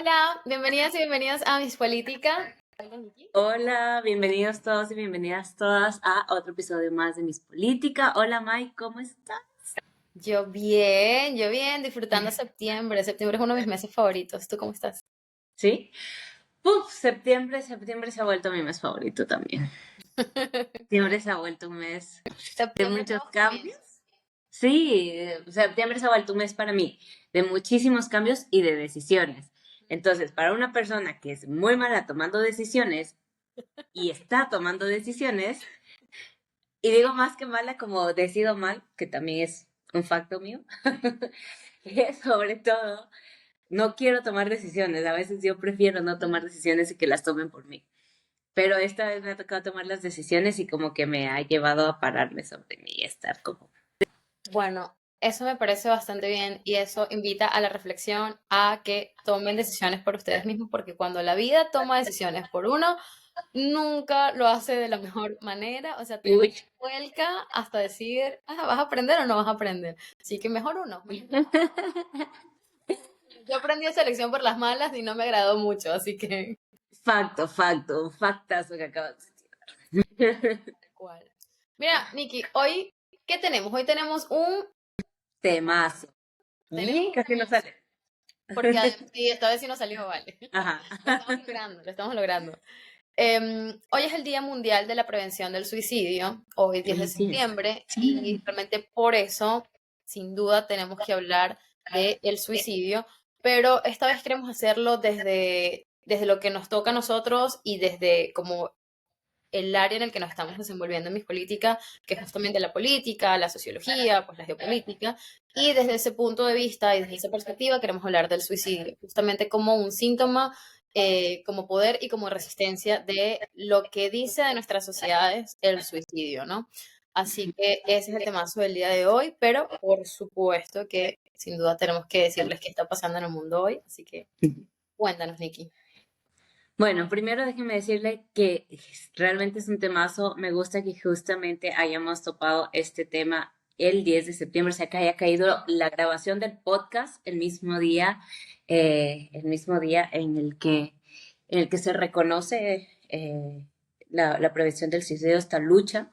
Hola, bienvenidas y bienvenidos a Mis Política. Hola, bienvenidos todos y bienvenidas todas a otro episodio más de Mis Política. Hola Mike, ¿cómo estás? Yo bien, disfrutando septiembre. Septiembre es uno de mis meses favoritos. ¿Tú cómo estás? ¿Sí? Septiembre se ha vuelto mi mes favorito también. Septiembre se ha vuelto un mes de Septiembre, muchos nuevos cambios. comienzos. Sí, septiembre se ha vuelto un mes para mí de muchísimos cambios y de decisiones. Entonces, para una persona que es muy mala tomando decisiones y está tomando decisiones, y digo más que mala como decido mal, que también es un facto mío, es sobre todo, no quiero tomar decisiones. A veces yo prefiero no tomar decisiones y que las tomen por mí. Pero esta vez me ha tocado tomar las decisiones y como que me ha llevado a pararme sobre mí y estar como... Bueno, eso me parece bastante bien y eso invita a la reflexión, a que tomen decisiones por ustedes mismos, porque cuando la vida toma decisiones por uno, nunca lo hace de la mejor manera. O sea, te Uy. vuelca hasta decir, ¿vas a aprender o no vas a aprender? Así que mejor uno. Yo aprendí esa lección por las malas y no me agradó mucho, así que... Un factazo que acabas de decir. ¿Cuál? Mira, Nikki, hoy, ¿qué tenemos? Hoy tenemos un... Temazo. Tenemos Y un casi no temazo, sale. porque sí, esta vez sí nos salió, vale. Ajá. Lo estamos logrando, lo estamos logrando. Hoy es el Día Mundial de la Prevención del Suicidio, hoy 10 de Así es. septiembre, y Sí. realmente por eso, sin duda, tenemos que hablar del suicidio, pero esta vez queremos hacerlo desde lo que nos toca a nosotros y desde como el área en el que nos estamos desenvolviendo en Mis Política, que es justamente la política, la sociología, pues la geopolítica, y desde ese punto de vista y desde esa perspectiva queremos hablar del suicidio, justamente como un síntoma, como poder y como resistencia de lo que dice de nuestras sociedades el suicidio, ¿no? Así que ese es el temazo del día de hoy, pero por supuesto que sin duda tenemos que decirles qué está pasando en el mundo hoy, así que cuéntanos, Nikki. Bueno, primero déjeme decirle que realmente es un temazo. Me gusta que justamente hayamos topado este tema el 10 de septiembre, o sea, que haya caído la grabación del podcast el mismo día en el que se reconoce la prevención del suicidio, esta lucha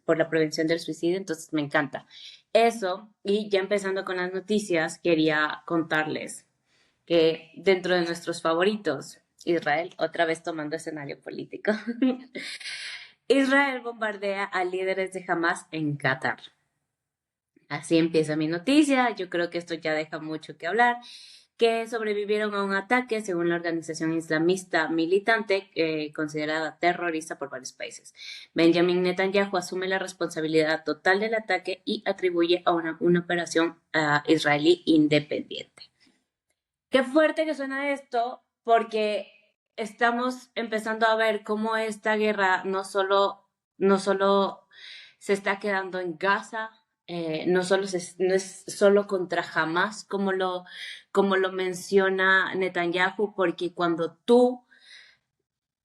por la prevención del suicidio. Entonces, me encanta eso. Y ya empezando con las noticias, quería contarles que dentro de nuestros favoritos, Israel, otra vez tomando escenario político, Israel bombardea a líderes de Hamas en Qatar. Así empieza mi noticia. Yo creo que esto ya deja mucho que hablar. Que sobrevivieron a un ataque, según la organización islamista militante, considerada terrorista por varios países. Benjamin Netanyahu asume la responsabilidad total del ataque y atribuye a una operación israelí independiente. Qué fuerte que suena esto, porque estamos empezando a ver cómo esta guerra no solo se está quedando en Gaza, no es solo contra Hamas, como lo menciona Netanyahu, porque cuando tú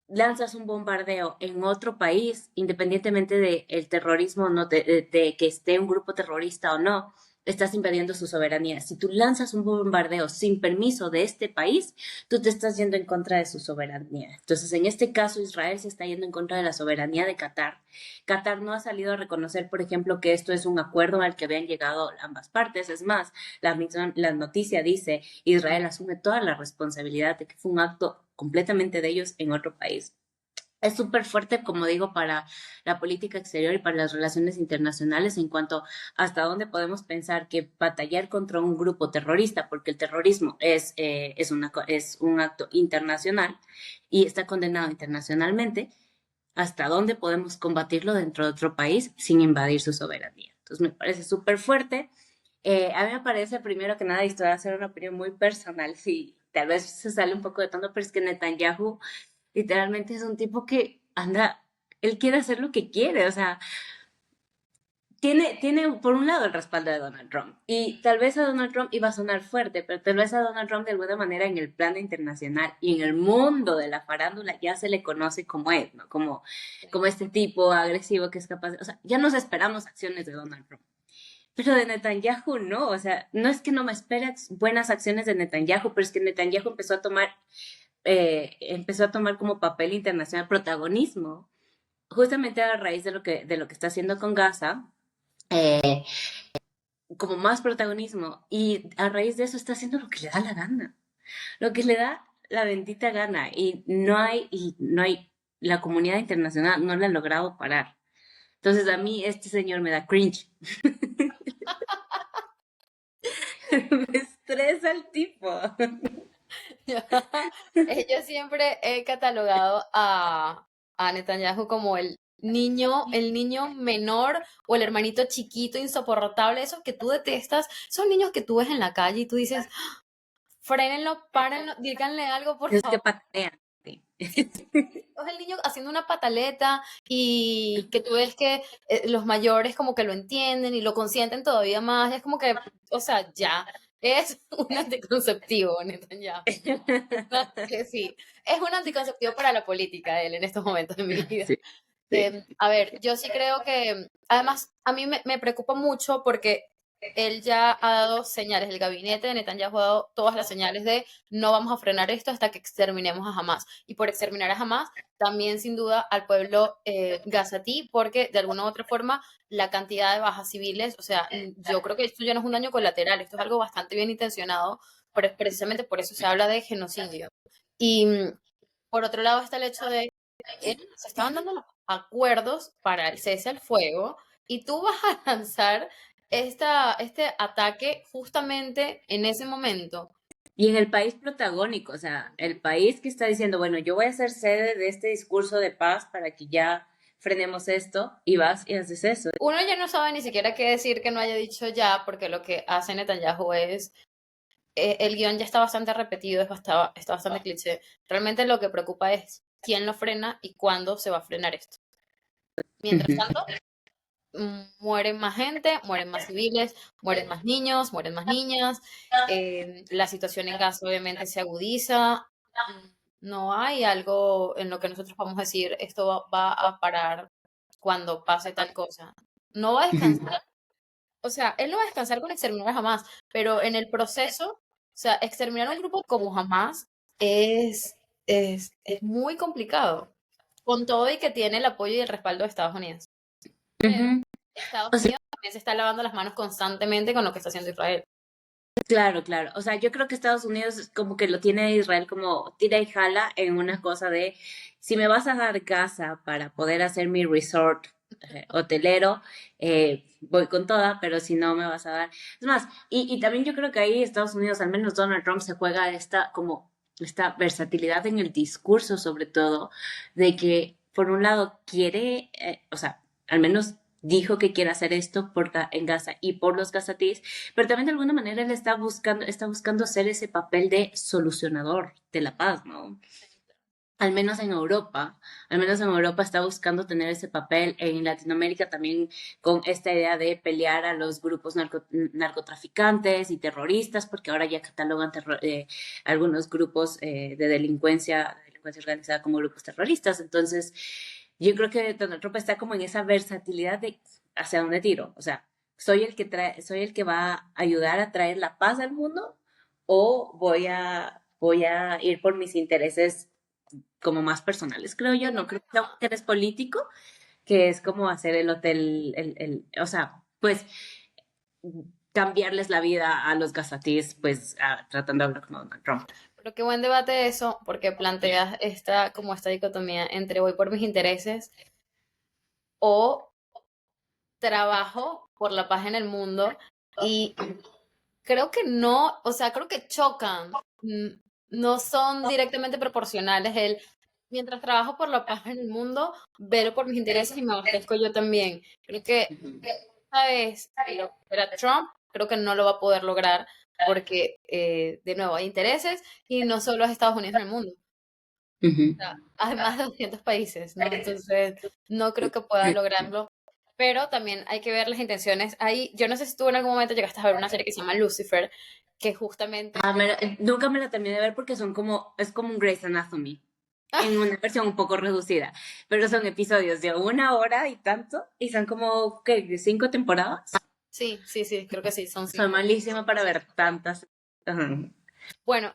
lanzas un bombardeo en otro país, independientemente del terrorismo, no de que esté un grupo terrorista o no, estás invadiendo su soberanía. Si tú lanzas un bombardeo sin permiso de este país, tú te estás yendo en contra de su soberanía. Entonces, en este caso, Israel se está yendo en contra de la soberanía de Qatar. Qatar no ha salido a reconocer, por ejemplo, que esto es un acuerdo al que habían llegado ambas partes. Es más, la noticia dice, Israel asume toda la responsabilidad de que fue un acto completamente de ellos en otro país. Es súper fuerte, como digo, para la política exterior y para las relaciones internacionales en cuanto hasta dónde podemos pensar que batallar contra un grupo terrorista, porque el terrorismo es un acto internacional y está condenado internacionalmente, hasta dónde podemos combatirlo dentro de otro país sin invadir su soberanía. Entonces me parece súper fuerte. A mí me parece, primero que nada, y esto va a ser una opinión muy personal, sí, tal vez se sale un poco de tanto, pero es que Netanyahu literalmente es un tipo que anda, él quiere hacer lo que quiere, o sea, tiene por un lado el respaldo de Donald Trump, y tal vez a Donald Trump iba a sonar fuerte, pero tal vez a Donald Trump de alguna manera en el plano internacional y en el mundo de la farándula ya se le conoce como es, ¿no? Como este tipo agresivo que es capaz de, o sea, ya nos esperamos acciones de Donald Trump. Pero de Netanyahu no, o sea, no es que no me espere buenas acciones de Netanyahu, pero es que Netanyahu empezó a tomar como papel internacional protagonismo, justamente a raíz de lo que está haciendo con Gaza, como más protagonismo, y a raíz de eso está haciendo lo que le da la gana, lo que le da la bendita gana, y la comunidad internacional no le ha logrado parar. Entonces a mí este señor me da cringe. Me estresa el tipo. Yo siempre he catalogado a Netanyahu como el niño menor o el hermanito chiquito, insoportable, esos que tú detestas, esos niños que tú ves en la calle y tú dices, frénenlo, párenlo, díganle algo, por Es que favor. patean. Sí, es el niño haciendo una pataleta y que tú ves que los mayores como que lo entienden y lo consienten todavía más. Es como que, o sea, ya, es un anticonceptivo, Netanyahu. Que sí, es un anticonceptivo para la política él en estos momentos de mi vida. Sí, sí. A ver, yo sí creo que, además, a mí me preocupa mucho porque él ya ha dado señales, el gabinete de Netanyahu ha dado todas las señales de no vamos a frenar esto hasta que exterminemos a Hamas. Y por exterminar a Hamas, también sin duda al pueblo gazatí, porque de alguna u otra forma la cantidad de bajas civiles, o sea, yo creo que esto ya no es un daño colateral, esto es algo bastante bien intencionado, pero precisamente por eso se habla de genocidio. Y por otro lado está el hecho de se estaban dando los acuerdos para el cese al fuego y tú vas a lanzar este ataque justamente en ese momento. Y en el país protagónico, o sea, el país que está diciendo, bueno, yo voy a ser sede de este discurso de paz para que ya frenemos esto, y vas y haces eso. Uno ya no sabe ni siquiera qué decir que no haya dicho ya, porque lo que hace Netanyahu es, el guión ya está bastante repetido, está bastante cliché. Realmente lo que preocupa es quién lo frena y cuándo se va a frenar esto. Mientras Ujú, tanto, mueren más gente, mueren más civiles, mueren más niños, mueren más niñas, la situación en Gaza obviamente se agudiza, no hay algo en lo que nosotros podamos decir esto va a parar cuando pase tal cosa. No va a ujú. descansar, o sea, él no va a descansar con exterminar a Hamas, pero en el proceso, o sea, exterminar a un grupo como Hamas es muy complicado, con todo y que tiene el apoyo y el respaldo de Estados Unidos. Pero Ujú. Estados O sea, Unidos también se está lavando las manos constantemente con lo que está haciendo Israel. claro, claro. O sea, yo creo que Estados Unidos es como que lo tiene a Israel como tira y jala en una cosa de, si me vas a dar Gaza para poder hacer mi resort hotelero, voy con toda, pero si no me vas a dar. Es más, y también yo creo que ahí Estados Unidos, al menos Donald Trump, se juega esta versatilidad en el discurso, sobre todo, de que por un lado quiere, o sea, al menos dijo que quiere hacer esto en Gaza y por los gazatíes, pero también de alguna manera él está buscando ser ese papel de solucionador de la paz, ¿no? Al menos en Europa, al menos en Europa está buscando tener ese papel, en Latinoamérica también con esta idea de pelear a los grupos narcotraficantes y terroristas, porque ahora ya catalogan algunos grupos de delincuencia organizada como grupos terroristas. Entonces, yo creo que Donald Trump está como en esa versatilidad de hacia dónde tiro. O sea, soy el que va a ayudar a traer la paz al mundo, o voy a ir por mis intereses como más personales, creo yo. No creo que sea un interés político, que es como hacer el hotel, o sea, pues cambiarles la vida a los gazatíes, pues tratando de hablar con Donald Trump. Pero qué buen debate eso, porque planteas como esta dicotomía entre voy por mis intereses o trabajo por la paz en el mundo. Y creo que no, o sea, creo que chocan, no son directamente proporcionales. Mientras trabajo por la paz en el mundo, velo por mis intereses y me abastezco yo también. Creo que Ujú, esta vez, si lo fuera Trump, creo que no lo va a poder lograr porque, de nuevo, hay intereses y no solo es Estados Unidos en el mundo, ujú. además de 200 países, ¿no? Entonces, no creo que pueda lograrlo. Pero también hay que ver las intenciones. Ahí, yo no sé si tú en algún momento llegaste a ver una serie que se llama Lucifer, que justamente... Nunca me la terminé de ver porque es como un Grey's Anatomy, en una versión un poco reducida, pero son episodios de 1 hora y tanto, y son como, ¿qué? 5 temporadas. Sí, sí, sí, creo que sí, son Soy 5. malísima para ver tantas. Ajá. Bueno,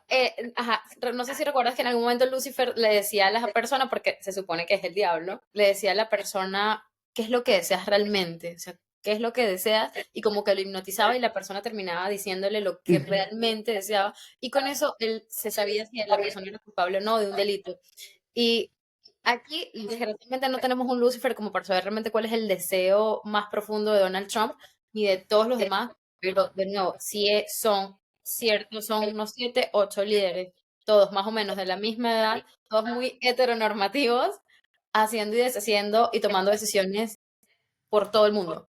ajá, no sé si recuerdas que en algún momento Lucifer le decía a la persona, porque se supone que es el diablo, le decía a la persona qué es lo que deseas realmente, o sea, qué es lo que deseas, y como que lo hipnotizaba y la persona terminaba diciéndole lo que Ujú. realmente deseaba, y con eso él se sabía si la persona era culpable o no de un delito. Y aquí, desgraciadamente, no tenemos un Lucifer como para saber realmente cuál es el deseo más profundo de Donald Trump ni de todos los demás, pero de nuevo, si son ciertos, son unos 7, 8 líderes, todos más o menos de la misma edad, todos muy heteronormativos, haciendo y deshaciendo y tomando decisiones por todo el mundo.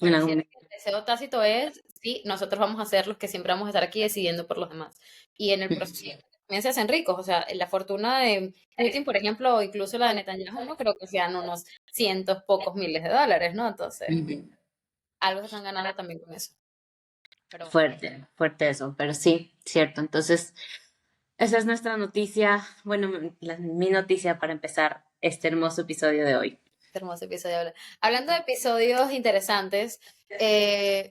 En Pareciera algún- que el deseo tácito es, sí, nosotros vamos a ser los que siempre vamos a estar aquí decidiendo por los demás. Y en el proceso también se hacen ricos. O sea, la fortuna de Putin, por ejemplo, o incluso la de Netanyahu, no creo que sean unos cientos, pocos miles de dólares, ¿no? Entonces, Ujú. algo se están ganando también con eso. Pero bueno, Fuerte, fuerte eso, pero sí, cierto. Entonces, esa es nuestra noticia, bueno, mi noticia para empezar este hermoso episodio de hoy. qué hermoso episodio. Hablando de episodios interesantes,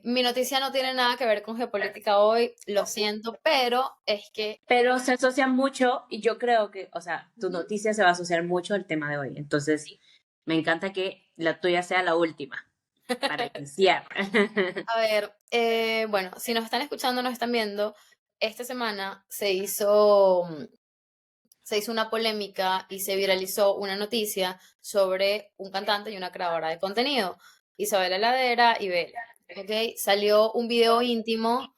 mi noticia no tiene nada que ver con geopolítica hoy, lo siento, pero es que Pero se asocia mucho y yo creo que, o sea, tu noticia se va a asociar mucho al tema de hoy. Entonces, me encanta que la tuya sea la última para iniciar. a ver, bueno, si nos están escuchando, nos están viendo, esta semana se hizo una polémica y se viralizó una noticia sobre un cantante y una creadora de contenido, Isabela Ladera y Bella. ¿Ok? Salió un video íntimo,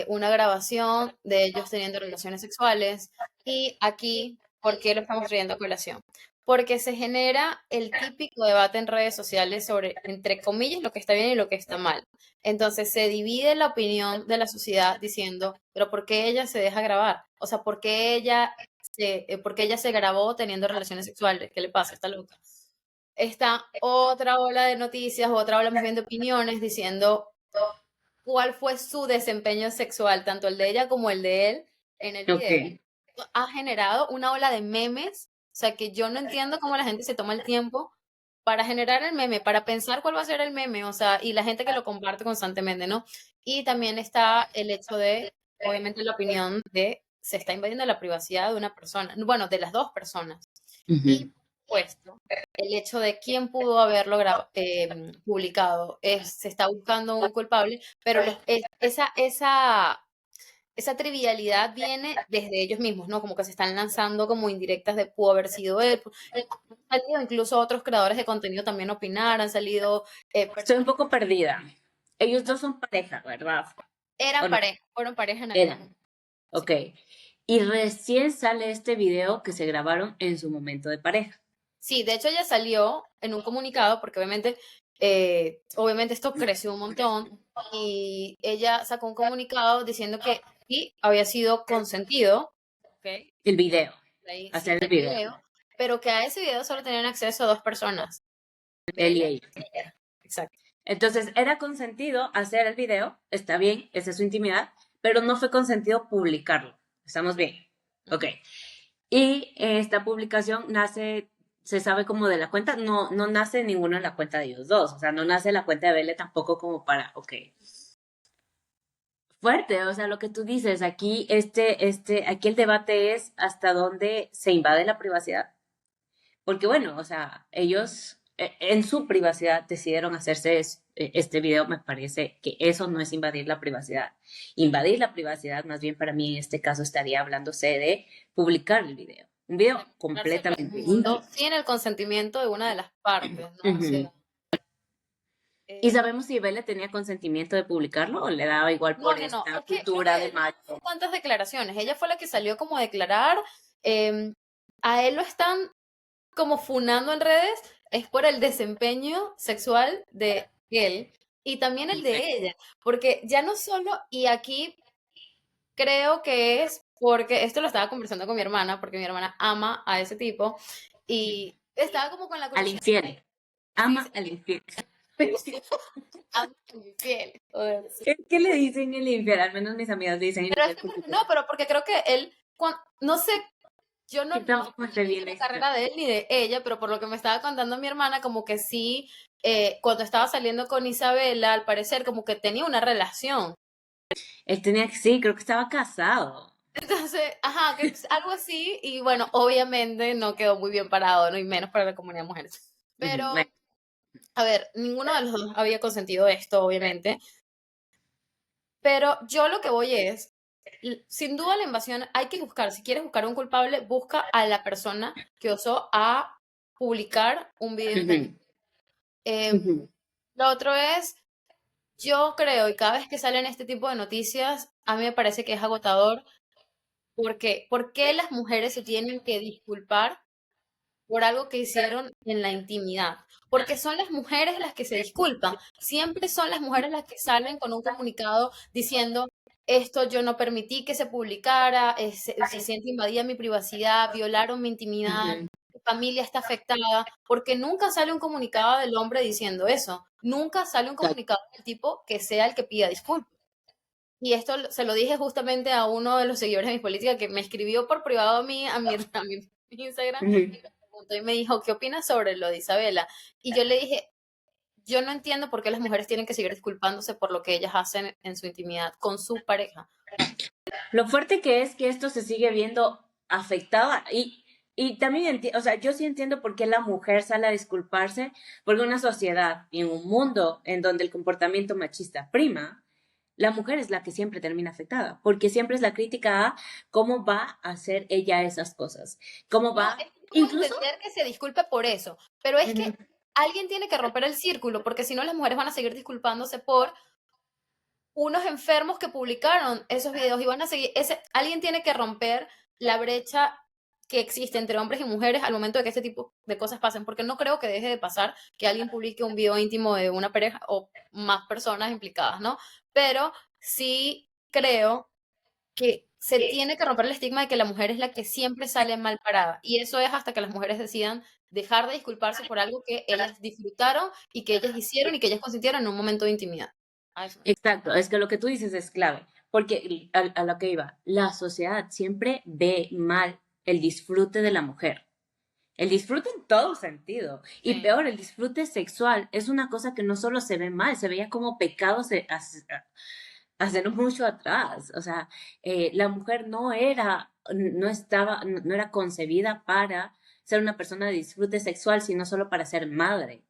una grabación de ellos teniendo relaciones sexuales. Y aquí, ¿por qué lo estamos trayendo a colación? Porque se genera el típico debate en redes sociales sobre, entre comillas, lo que está bien y lo que está mal. Entonces se divide la opinión de la sociedad diciendo, pero ¿por qué ella se deja grabar? O sea, porque ella se grabó teniendo relaciones sexuales. ¿Qué le pasa? Está loca. Está otra ola de noticias, otra ola más bien de opiniones diciendo cuál fue su desempeño sexual, tanto el de ella como el de él en el Ok. video. Ha generado una ola de memes, o sea que yo no entiendo cómo la gente se toma el tiempo para generar el meme, para pensar cuál va a ser el meme, o sea, y la gente que lo comparte constantemente, ¿no? Y también está el hecho de, obviamente, la opinión de se está invadiendo la privacidad de una persona, bueno, de las dos personas. Y Ujú. puesto, el hecho de quién pudo haberlo publicado, se está buscando un culpable, pero esa trivialidad viene desde ellos mismos, ¿no? Como que se están lanzando como indirectas de pudo haber sido él. Han salido incluso otros creadores de contenido también opinar, han salido Estoy un personas poco perdida. Ellos dos son pareja, ¿verdad? ¿O eran no? pareja, fueron pareja en algún momento. Eran. Ok. Y recién sale este video que se grabaron en su momento de pareja. Sí, de hecho ella salió en un comunicado porque obviamente esto creció un montón y ella sacó un comunicado diciendo que sí había sido consentido, ¿ok? El video. Ahí sí, Hacer el el video. video, pero que a ese video solo tenían acceso a dos personas, Él y ella ella. y ella. Exacto. Entonces, era consentido hacer el video, está bien, esa es su intimidad, pero no fue consentido publicarlo. ¿Estamos bien? Ok. Ujú. Y esta publicación nace, se sabe como de la cuenta, no, no nace ninguna de la cuenta de ellos dos, o sea, no nace la cuenta de Belle tampoco como para, ok. Fuerte, o sea, lo que tú dices, aquí aquí el debate es hasta dónde se invade la privacidad. Porque bueno, o sea, ellos en su privacidad decidieron hacerse este video, me parece que eso no es invadir la privacidad. Invadir la privacidad, más bien para mí en este caso estaría hablándose de publicar el video. Un video Mostrárselo al completamente mundo íntimo. sin el consentimiento de una de las partes, ¿no? O sea, Ujú. ¿Y eh, sabemos si Bella tenía consentimiento de publicarlo o le daba igual no, por no, no, esta es que creo que cultura de ella hizo macho? cuantas declaraciones. Ella fue la que salió como a declarar. A él lo están como funando en redes, es por el desempeño sexual de él y también el de ella, porque ya no solo, y aquí creo que es porque esto lo estaba conversando con mi hermana, porque mi hermana ama a ese tipo, y estaba como con la Al curiosidad. infiel. Sí, Ama sí, al infiel. ama a mi fiel. Joder, sí. ¿Qué le dicen el infiel? Al menos mis amigas le dicen el Pero es infiel que, porque no, pero porque creo que él, no sé yo no, Que no tampoco se sé viene la esto. carrera de él ni de ella, pero por lo que me estaba contando mi hermana, como que sí, cuando estaba saliendo con Isabela, al parecer como que tenía una relación. Él tenía que, sí, creo que estaba casado. Entonces, ajá, que es algo así, y bueno, obviamente no quedó muy bien parado, ¿no? Y menos para la comunidad de mujeres. Ujú, bueno, Pero, a ver, ninguno de los dos había consentido esto, obviamente. Pero yo lo que voy es, sin duda la invasión hay que buscar, si quieres buscar un culpable, busca a la persona que osó a publicar un video íntimo. ujú, Em, ujú, lo otro es, yo creo, y cada vez que salen este tipo de noticias, a mí me parece que es agotador, porque ¿por qué las mujeres se tienen que disculpar por algo que hicieron en la intimidad? Porque son las mujeres las que se disculpan. Siempre son las mujeres las que salen con un comunicado diciendo, esto yo no permití que se publicara, se siente invadida mi privacidad, violaron mi intimidad, ujú. mi familia está afectada, porque nunca sale un comunicado del hombre diciendo eso. Nunca sale un comunicado del tipo que sea el que pida disculpas. Y esto se lo dije justamente a uno de los seguidores de mi política que me escribió por privado a mi Instagram Ujú. y me preguntó y me dijo, ¿qué opinas sobre lo de Isabela? Y yo le dije, yo no entiendo por qué las mujeres tienen que seguir disculpándose por lo que ellas hacen en su intimidad con su pareja. Lo fuerte que es que esto se sigue viendo afectada y también, o sea, yo sí entiendo por qué la mujer sale a disculparse, porque en una sociedad y en un mundo en donde el comportamiento machista prima, la mujer es la que siempre termina afectada, porque siempre es la crítica a cómo va a hacer ella esas cosas, cómo No, va, es que yo puedo incluso, entender que se disculpe por eso, pero es que ujú, alguien tiene que romper el círculo, porque si no las mujeres van a seguir disculpándose por unos enfermos que publicaron esos videos y van a seguir, alguien tiene que romper la brecha que existe entre hombres y mujeres al momento de que este tipo de cosas pasen, porque no creo que deje de pasar que alguien publique un video íntimo de una pareja o más personas implicadas, ¿no? Pero sí creo que se tiene que romper el estigma de que la mujer es la que siempre sale mal parada, y eso es hasta que las mujeres decidan dejar de disculparse por algo que ellas disfrutaron y que ellas hicieron y que ellas consintieron en un momento de intimidad. A eso. exacto, es que lo que tú dices es clave, porque a lo que iba, la sociedad siempre ve mal el disfrute de la mujer. El disfrute en todo sentido. Y Sí. peor, el disfrute sexual es una cosa que no solo se ve mal, se veía como pecado hace no mucho atrás. O sea, la mujer no era, no estaba, no era concebida para ser una persona de disfrute sexual, sino solo para ser madre.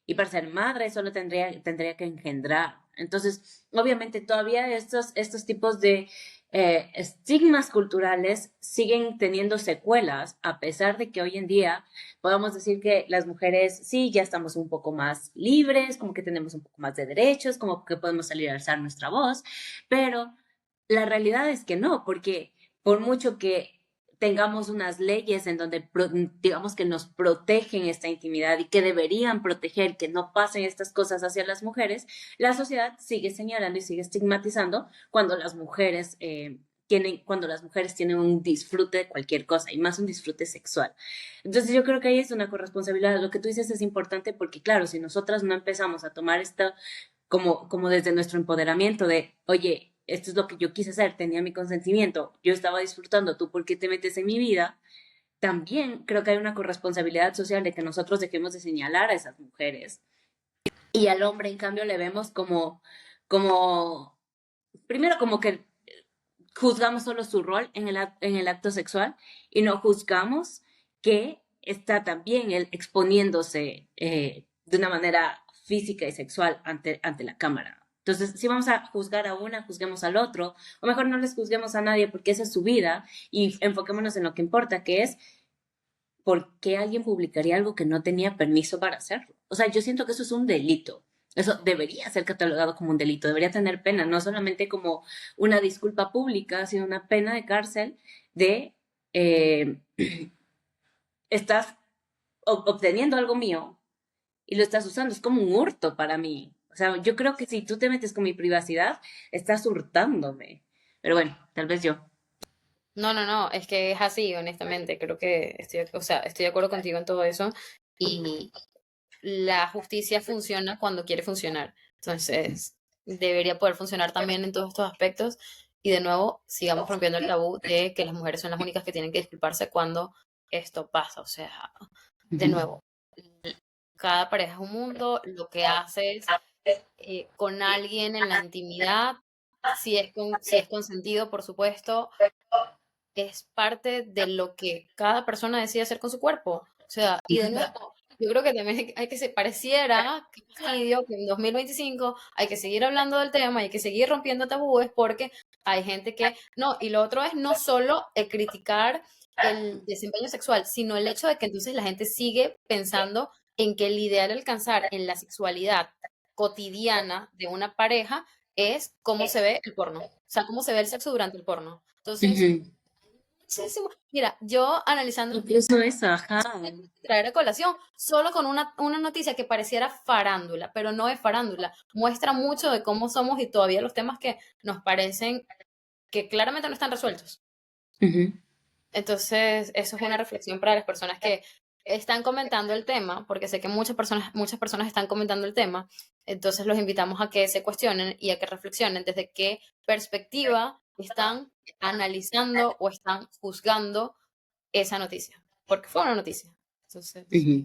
Y para ser madre solo tendría que engendrar. Entonces, obviamente todavía estos tipos de estigmas culturales siguen teniendo secuelas, a pesar de que hoy en día podamos decir que las mujeres sí, ya estamos un poco más libres, como que tenemos un poco más de derechos, como que podemos salir a alzar nuestra voz, pero la realidad es que no, porque por mucho que tengamos unas leyes en donde digamos que nos protegen esta intimidad y que deberían proteger que no pasen estas cosas hacia las mujeres, la sociedad sigue señalando y sigue estigmatizando cuando las mujeres cuando las mujeres tienen un disfrute de cualquier cosa y más un disfrute sexual. Entonces yo creo que ahí es una corresponsabilidad. Lo que tú dices es importante porque claro, si nosotras no empezamos a tomar esto como desde nuestro empoderamiento de, oye, esto es lo que yo quise hacer, tenía mi consentimiento, yo estaba disfrutando, ¿tú por qué te metes en mi vida? También creo que hay una corresponsabilidad social de que nosotros dejemos de señalar a esas mujeres y al hombre, en cambio, le vemos como, primero como que juzgamos solo su rol en el acto sexual y no juzgamos que está también él exponiéndose de una manera física y sexual ante la cámara. Entonces, si vamos a juzgar a una, juzguemos al otro, o mejor no les juzguemos a nadie porque esa es su vida y enfoquémonos en lo que importa, que es por qué alguien publicaría algo que no tenía permiso para hacerlo. O sea, yo siento que eso es un delito. Eso debería ser catalogado como un delito, debería tener pena, no solamente como una disculpa pública, sino una pena de cárcel de eh, estás obteniendo algo mío y lo estás usando. Es como un hurto para mí. O sea, yo creo que si tú te metes con mi privacidad, estás hurtándome. Pero bueno, tal vez yo. No, no, no, es que es así, honestamente. Creo que o sea, estoy de acuerdo contigo en todo eso. Y la justicia funciona cuando quiere funcionar. Entonces, debería poder funcionar también en todos estos aspectos. y de nuevo sigamos rompiendo el tabú de que las mujeres son las únicas que tienen que disculparse cuando esto pasa. O sea, de Ujú, nuevo, cada pareja es un mundo, lo que haces con alguien en la intimidad, si es consentido, por supuesto, es parte de lo que cada persona decide hacer con su cuerpo. O sea, y de nuevo, yo creo que también hay que se pareciera, que fastidio, que en 2025 hay que seguir hablando del tema, hay que seguir rompiendo tabúes porque hay gente que, no, y lo otro es no solo criticar el desempeño sexual, sino el hecho de que entonces la gente sigue pensando en que el ideal a alcanzar en la sexualidad cotidiana de una pareja es cómo se ve el porno, o sea, cómo se ve el sexo durante el porno. Entonces, ujú. muchísimo. Mira, yo analizando Incluso eso, ajá. traer a colación, solo con una noticia que pareciera farándula, pero no es farándula, muestra mucho de cómo somos y todavía los temas que nos parecen que claramente no están resueltos. Ujú, Entonces, eso es una reflexión para las personas que están comentando el tema, porque sé que muchas personas están comentando el tema. Entonces, los invitamos a que se cuestionen y a que reflexionen desde qué perspectiva están analizando o están juzgando esa noticia, porque fue una noticia. Entonces, ujú.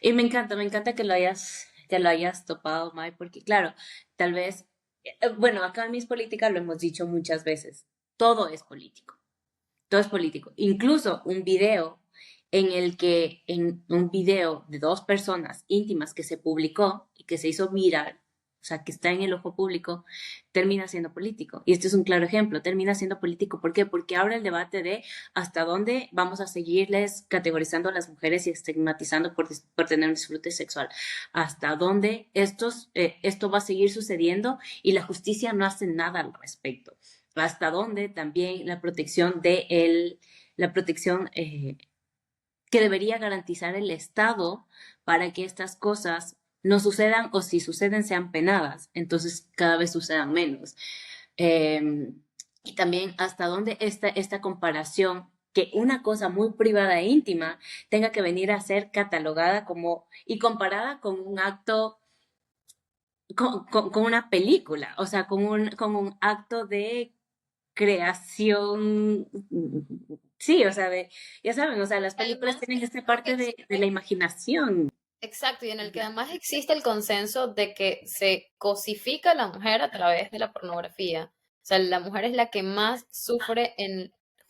Y me encanta que lo hayas topado, Mai, porque claro, tal vez, bueno, acá en Mis Políticas lo hemos dicho muchas veces, todo es político. Todo es político. Incluso en un video de dos personas íntimas que se publicó y que se hizo viral, o sea, que está en el ojo público, termina siendo político. Y este es un claro ejemplo, termina siendo político. ¿Por qué? Porque abre el debate de hasta dónde vamos a seguirles categorizando a las mujeres y estigmatizando por tener un disfrute sexual. Hasta dónde esto va a seguir sucediendo y la justicia no hace nada al respecto. Hasta dónde también la protección que debería garantizar el Estado para que estas cosas no sucedan o si suceden sean penadas, entonces cada vez sucedan menos. Eh, y también hasta dónde esta comparación, que una cosa muy privada e íntima tenga que venir a ser catalogada como y comparada con un acto, con una película, o sea, con un acto de creación, sí, o sea, ya saben, o sea, las películas además, tienen esta parte de la imaginación. exacto, y en el que además existe el consenso de que se cosifica a la mujer a través de la pornografía. O sea, la mujer es la que más sufre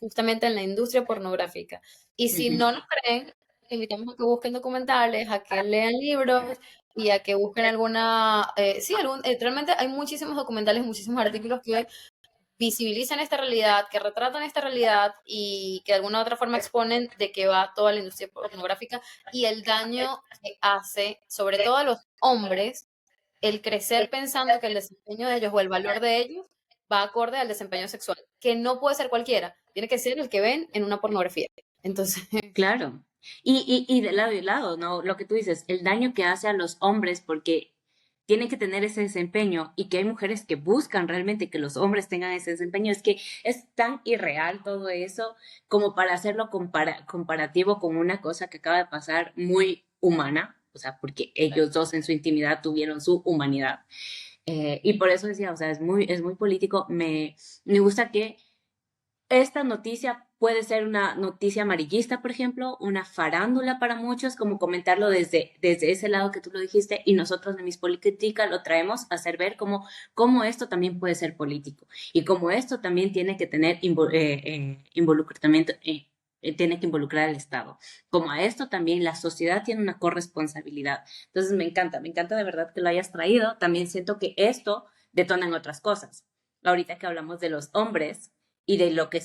justamente en la industria pornográfica. Y si Ujú. no nos creen, invitamos a que busquen documentales, a que lean libros y a que busquen realmente hay muchísimos documentales, muchísimos artículos que visibilizan esta realidad, que retratan esta realidad y que de alguna u otra forma exponen de qué va toda la industria pornográfica y el daño que hace, sobre todo a los hombres, el crecer pensando que el desempeño de ellos o el valor de ellos va acorde al desempeño sexual, que no puede ser cualquiera, tiene que ser el que ven en una pornografía. Entonces, Claro. Y de lado, ¿no? Lo que tú dices, el daño que hace a los hombres porque tienen que tener ese desempeño y que hay mujeres que buscan realmente que los hombres tengan ese desempeño, es que es tan irreal todo eso como para hacerlo comparativo con una cosa que acaba de pasar muy humana, o sea, porque ellos dos en su intimidad tuvieron su humanidad. Y por eso decía, o sea, es muy político. Me gusta que esta noticia puede ser una noticia amarillista, por ejemplo, una farándula para muchos, como comentarlo desde ese lado que tú lo dijiste, y nosotros de Mis Política lo traemos a hacer ver cómo esto también puede ser político y cómo esto también tiene que tener involucramiento, tiene que involucrar al Estado. Como a esto también la sociedad tiene una corresponsabilidad. Entonces me encanta de verdad que lo hayas traído. También siento que esto detona en otras cosas. Ahorita que hablamos de los hombres, y de lo que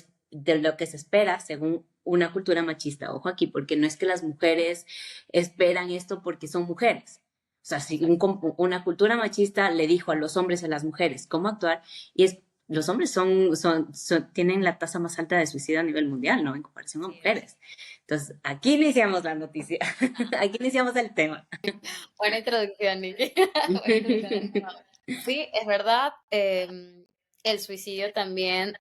se espera según una cultura machista. Ojo aquí, porque no es que las mujeres esperan esto porque son mujeres. O sea, si una cultura machista le dijo a los hombres y a las mujeres cómo actuar, y los hombres tienen la tasa más alta de suicidio a nivel mundial, ¿no? En comparación a sí es. mujeres. Entonces, aquí iniciamos la noticia, aquí iniciamos el tema. Buena introducción, Nicky. Buena introducción. Sí, es verdad. El suicidio también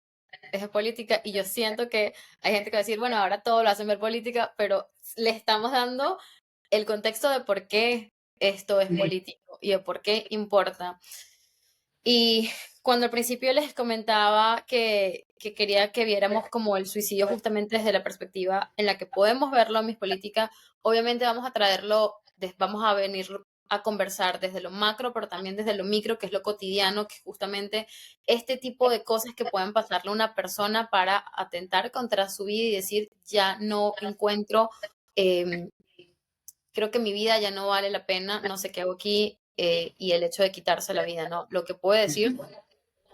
es política y yo siento que hay gente que va a decir, bueno, ahora todo lo hacen ver política, pero le estamos dando el contexto de por qué esto es político y de por qué importa. Y Cuando al principio les comentaba que quería que viéramos como el suicidio justamente desde la perspectiva en la que podemos verlo en mis políticas, obviamente vamos a traerlo, vamos a venir a conversar desde lo macro, pero también desde lo micro, que es lo cotidiano, que es justamente este tipo de cosas que pueden pasarle a una persona para atentar contra su vida y decir, ya no encuentro, eh, creo que mi vida ya no vale la pena, no sé qué hago aquí, y el hecho de quitarse la vida, ¿no? Lo que puede decir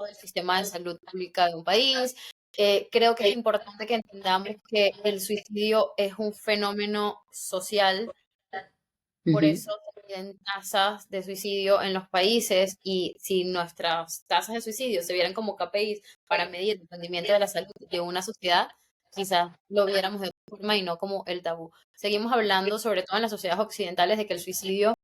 el sistema de salud pública de un país. Creo que es importante que entendamos que el suicidio es un fenómeno social, por Ujú. eso se miden tasas de suicidio en los países y si nuestras tasas de suicidio se vieran como KPIs para medir el rendimiento de la salud de una sociedad, quizás lo viéramos de otra forma y no como el tabú. Seguimos hablando, sobre todo en las sociedades occidentales, de que el suicidio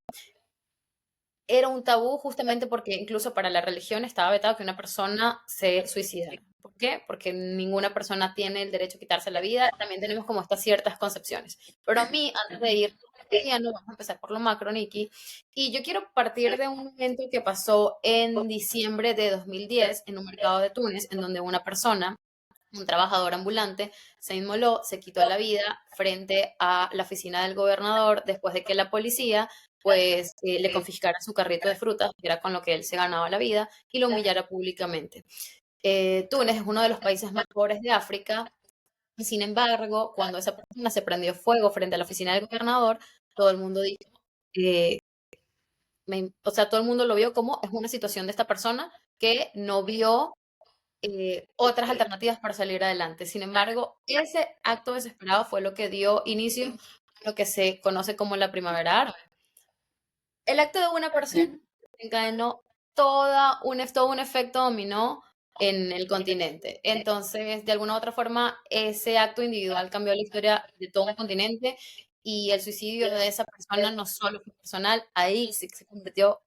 era un tabú justamente porque incluso para la religión estaba vetado que una persona se suicidara. ¿Por qué? Porque ninguna persona tiene el derecho a quitarse la vida. También tenemos como estas ciertas concepciones. Pero a mí, antes de ir ya no vamos a empezar por lo macro, Nikki. Y yo quiero partir de un evento que pasó en diciembre de 2010 en un mercado de Túnez, en donde una persona, un trabajador ambulante, se inmoló, se quitó la vida frente a la oficina del gobernador después de que la policía pues le confiscara su carrito de frutas, que era con lo que él se ganaba la vida, y lo humillara públicamente. Túnez es uno de los países más pobres de África, y sin embargo, cuando esa persona se prendió fuego frente a la oficina del gobernador, todo el mundo dijo, eh, o sea, todo el mundo lo vio como es una situación de esta persona que no vio otras alternativas para salir adelante. Sin embargo, ese acto desesperado fue lo que dio inicio a lo que se conoce como la primavera árabe. El acto de una persona encadenó todo un efecto dominó en el continente. Entonces, de alguna u otra forma, ese acto individual cambió la historia de todo un continente y el suicidio de esa persona no solo fue personal, ahí sí que se convirtió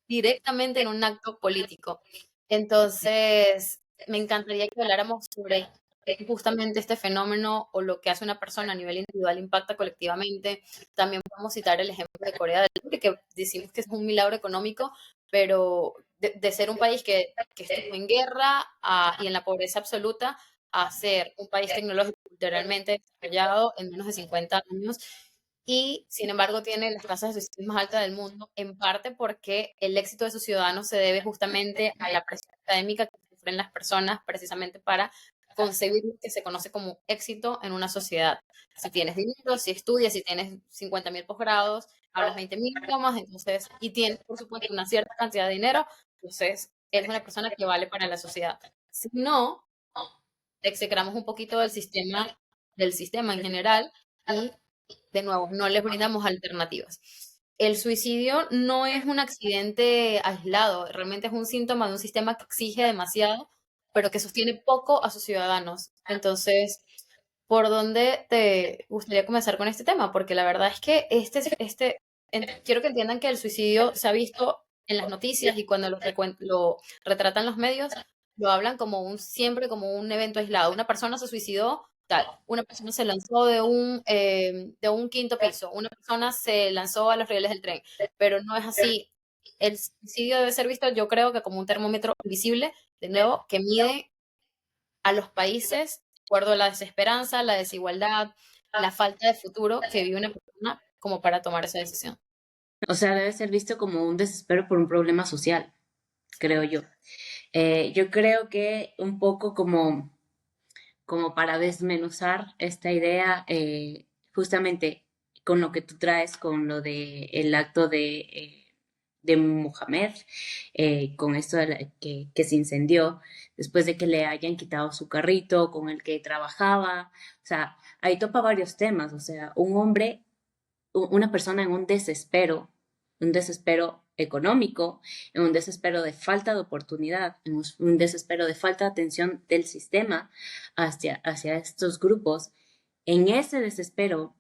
directamente en un acto político. Entonces, me encantaría que habláramos sobre justamente este fenómeno o lo que hace una persona a nivel individual impacta colectivamente. También podemos citar el ejemplo de Corea del Sur, que decimos que es un milagro económico, pero de ser un país que estuvo en guerra y en la pobreza absoluta a ser un país tecnológico culturalmente desarrollado en menos de 50 años y sin embargo tiene las tasas de suicidio más altas del mundo, en parte porque el éxito de sus ciudadanos se debe justamente a la presión académica que sufren las personas precisamente para concebir lo que se conoce como éxito en una sociedad. Si tienes dinero, si estudias, si tienes 50.000 posgrados, hablas 20.000 idiomas, entonces, y tienes, por supuesto, una cierta cantidad de dinero, entonces eres una persona que vale para la sociedad. Si no, execramos un poquito del sistema en general y de nuevo, no les brindamos alternativas. El suicidio no es un accidente aislado, realmente es un síntoma de un sistema que exige demasiado, pero que sostiene poco a sus ciudadanos. Entonces, ¿por dónde te gustaría comenzar con este tema? Porque la verdad es que quiero que entiendan que el suicidio se ha visto en las noticias y cuando lo retratan los medios, lo hablan como siempre como un evento aislado. Una persona se suicidó, tal. Una persona se lanzó de un quinto piso. Una persona se lanzó a los rieles del tren. Pero no es así. El suicidio debe ser visto, yo creo que como un termómetro visible, de nuevo, que mide a los países de acuerdo a la desesperanza, la desigualdad, la falta de futuro que vive una persona como para tomar esa decisión. O sea, debe ser visto como un desespero por un problema social, creo yo. Yo creo que un poco como para desmenuzar esta idea, justamente con lo que tú traes, con lo de el acto de Mohamed, con esto que se incendió, después de que le hayan quitado su carrito con el que trabajaba. O sea, ahí topa varios temas. O sea, un hombre, una persona en un desespero económico, en un desespero de falta de oportunidad, en un desespero de falta de atención del sistema hacia estos grupos, en ese desespero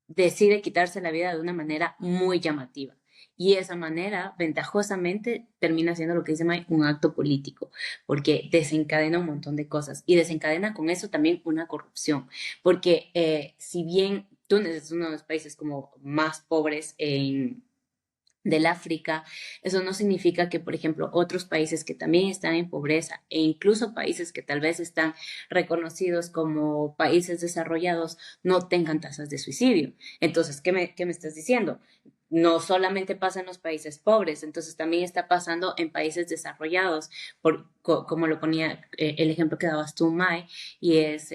decide quitarse la vida de una manera muy llamativa. Y esa manera, ventajosamente, termina siendo lo que dice Mike, un acto político, porque desencadena un montón de cosas y desencadena con eso también una corrupción, porque si bien Túnez es uno de los países como más pobres del África, eso no significa que, por ejemplo, otros países que también están en pobreza e incluso países que tal vez están reconocidos como países desarrollados no tengan tasas de suicidio. Entonces, qué me estás diciendo? No solamente pasa en los países pobres, entonces también está pasando en países desarrollados, como lo ponía el ejemplo que dabas tú, Mai, y es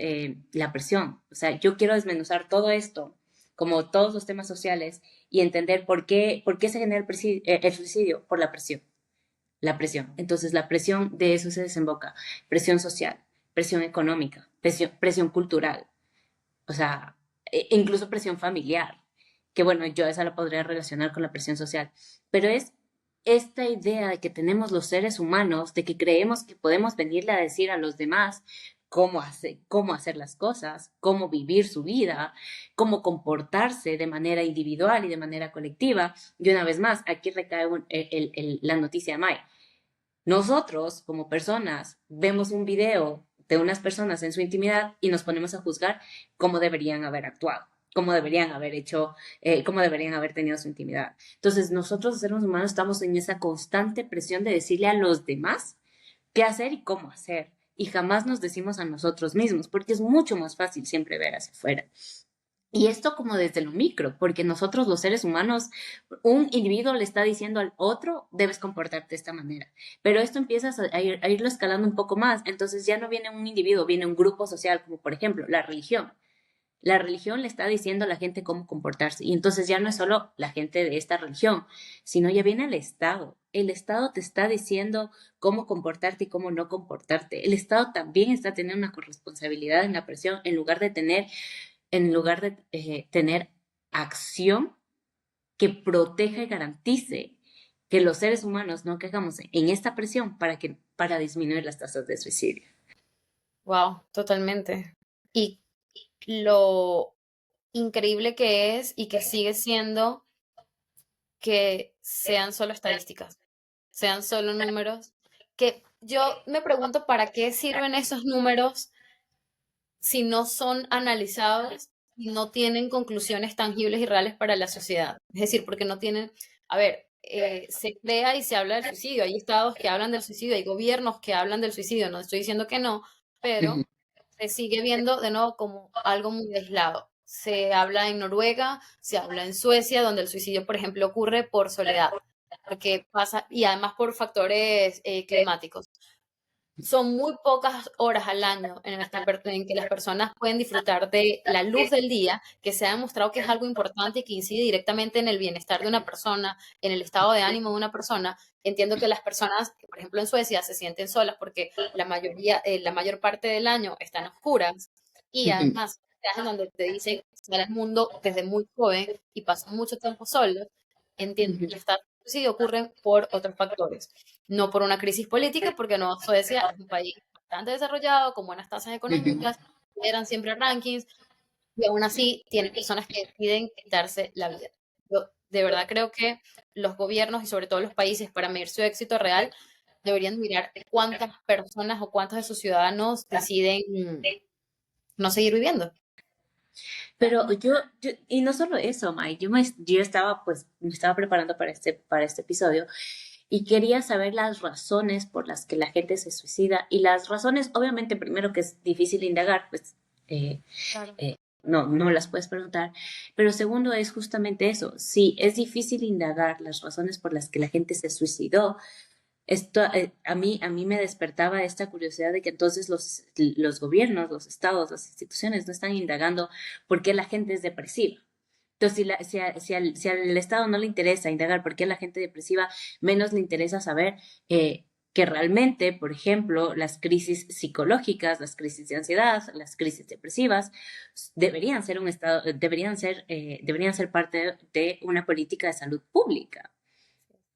la presión. O sea, yo quiero desmenuzar todo esto, como todos los temas sociales, y entender por qué se genera el suicidio, por la presión. La presión. Entonces, la presión de eso se desemboca. Presión social, presión económica, presión cultural, o sea, incluso presión familiar, que bueno, yo esa la podría relacionar con la presión social, pero es esta idea de que tenemos los seres humanos, de que creemos que podemos venirle a decir a los demás cómo hacer las cosas, cómo vivir su vida, cómo comportarse de manera individual y de manera colectiva. Y una vez más, aquí recae la noticia de May. Nosotros, como personas, vemos un video de unas personas en su intimidad y nos ponemos a juzgar cómo deberían haber actuado, cómo deberían haber hecho, cómo deberían haber tenido su intimidad. Entonces, nosotros, los seres humanos, estamos en esa constante presión de decirle a los demás qué hacer y cómo hacer. Y jamás nos decimos a nosotros mismos, porque es mucho más fácil siempre ver hacia afuera. Y esto como desde lo micro, porque nosotros los seres humanos, un individuo le está diciendo al otro, debes comportarte de esta manera. Pero esto empiezas a irlo escalando un poco más. Entonces ya no viene un individuo, viene un grupo social, como por ejemplo la religión. La religión le está diciendo a la gente cómo comportarse. Y entonces ya no es solo la gente de esta religión, sino ya viene el Estado. El Estado te está diciendo cómo comportarte y cómo no comportarte. El Estado también está teniendo una corresponsabilidad en la presión en lugar de tener acción que proteja y garantice que los seres humanos no caigamos en esta presión para disminuir las tasas de suicidio. Wow, totalmente. Y lo increíble que es y que sigue siendo que sean solo estadísticas, sean solo números, que yo me pregunto para qué sirven esos números si no son analizados y no tienen conclusiones tangibles y reales para la sociedad. Es decir, porque no tienen, a ver, se crea y se habla del suicidio, hay estados que hablan del suicidio, hay gobiernos que hablan del suicidio, no estoy diciendo que no, Ujú, pero se sigue viendo de nuevo como algo muy aislado. Se habla en Noruega, se habla en Suecia, donde el suicidio, por ejemplo, ocurre por soledad, porque pasa, y además por factores climáticos. Son muy pocas horas al año en que las personas pueden disfrutar de la luz del día, que se ha demostrado que es algo importante y que incide directamente en el bienestar de una persona, en el estado de ánimo de una persona. Entiendo que las personas, que, por ejemplo, en Suecia se sienten solas porque la mayor parte del año están oscuras y ujú, además en donde te dicen sal al mundo desde muy joven y pasan mucho tiempo solos. Entiendo ujú, que estas sí ocurren por otros factores, no por una crisis política, porque no, Suecia es un país bastante desarrollado, con buenas tasas ujú. económicas, lideran siempre rankings, y aún así tiene personas que deciden quitarse la vida. Yo de verdad creo que los gobiernos y sobre todo los países, para medir su éxito real, deberían mirar cuántas personas o cuántos de sus ciudadanos deciden no seguir viviendo. Pero y no solo eso, Mike, yo estaba, pues, me estaba preparando para este episodio y quería saber las razones por las que la gente se suicida. Y las razones, obviamente, primero que es difícil indagar, pues, eh, Claro. no las puedes preguntar. Pero segundo es justamente eso. Si es difícil indagar las razones por las que la gente se suicidó, esto a mí me despertaba esta curiosidad de que entonces los gobiernos, los estados, las instituciones no están indagando por qué la gente es depresiva. Entonces, si al Estado no le interesa indagar por qué la gente depresiva, menos le interesa saber que realmente, por ejemplo, las crisis psicológicas, las crisis de ansiedad, las crisis depresivas, deberían ser parte de una política de salud pública.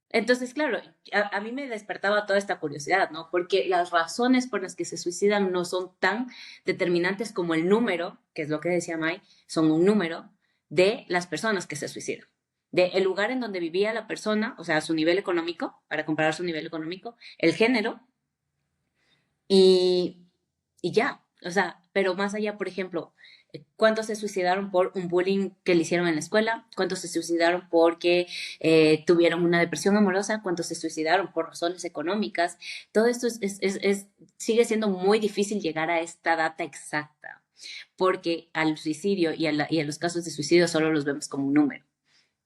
Entonces, claro, a mí me despertaba toda esta curiosidad, ¿no? Porque las razones por las que se suicidan no son tan determinantes como el número, que es lo que decía Mai, son un número de las personas que se suicidan. De el lugar en donde vivía la persona, o sea, su nivel económico, para comparar su nivel económico, el género y, y ya. O sea, pero más allá, por ejemplo, ¿cuántos se suicidaron por un bullying que le hicieron en la escuela? ¿Cuántos se suicidaron porque tuvieron una depresión amorosa? ¿Cuántos se suicidaron por razones económicas? Todo esto sigue siendo muy difícil llegar a esta data exacta, porque al suicidio y a los casos de suicidio solo los vemos como un número.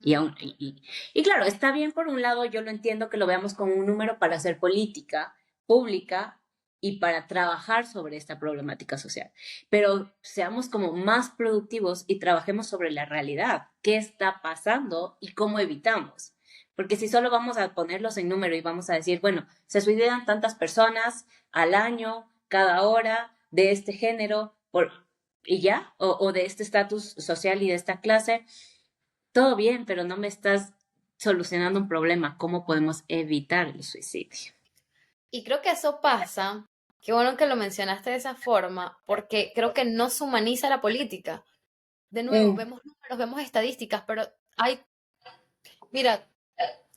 Y claro, está bien por un lado, yo lo entiendo que lo veamos como un número para hacer política pública y para trabajar sobre esta problemática social. Pero seamos como más productivos y trabajemos sobre la realidad, qué está pasando y cómo evitamos. Porque si solo vamos a ponerlos en número y vamos a decir, bueno, se suicidan tantas personas al año, cada hora, de este género, y ya, o de este estatus social y de esta clase, todo bien, pero no me estás solucionando un problema. ¿Cómo podemos evitar el suicidio? Y creo que eso pasa, qué bueno que lo mencionaste de esa forma, porque creo que no se humaniza la política. De nuevo, Mm, vemos números, vemos estadísticas, pero mira,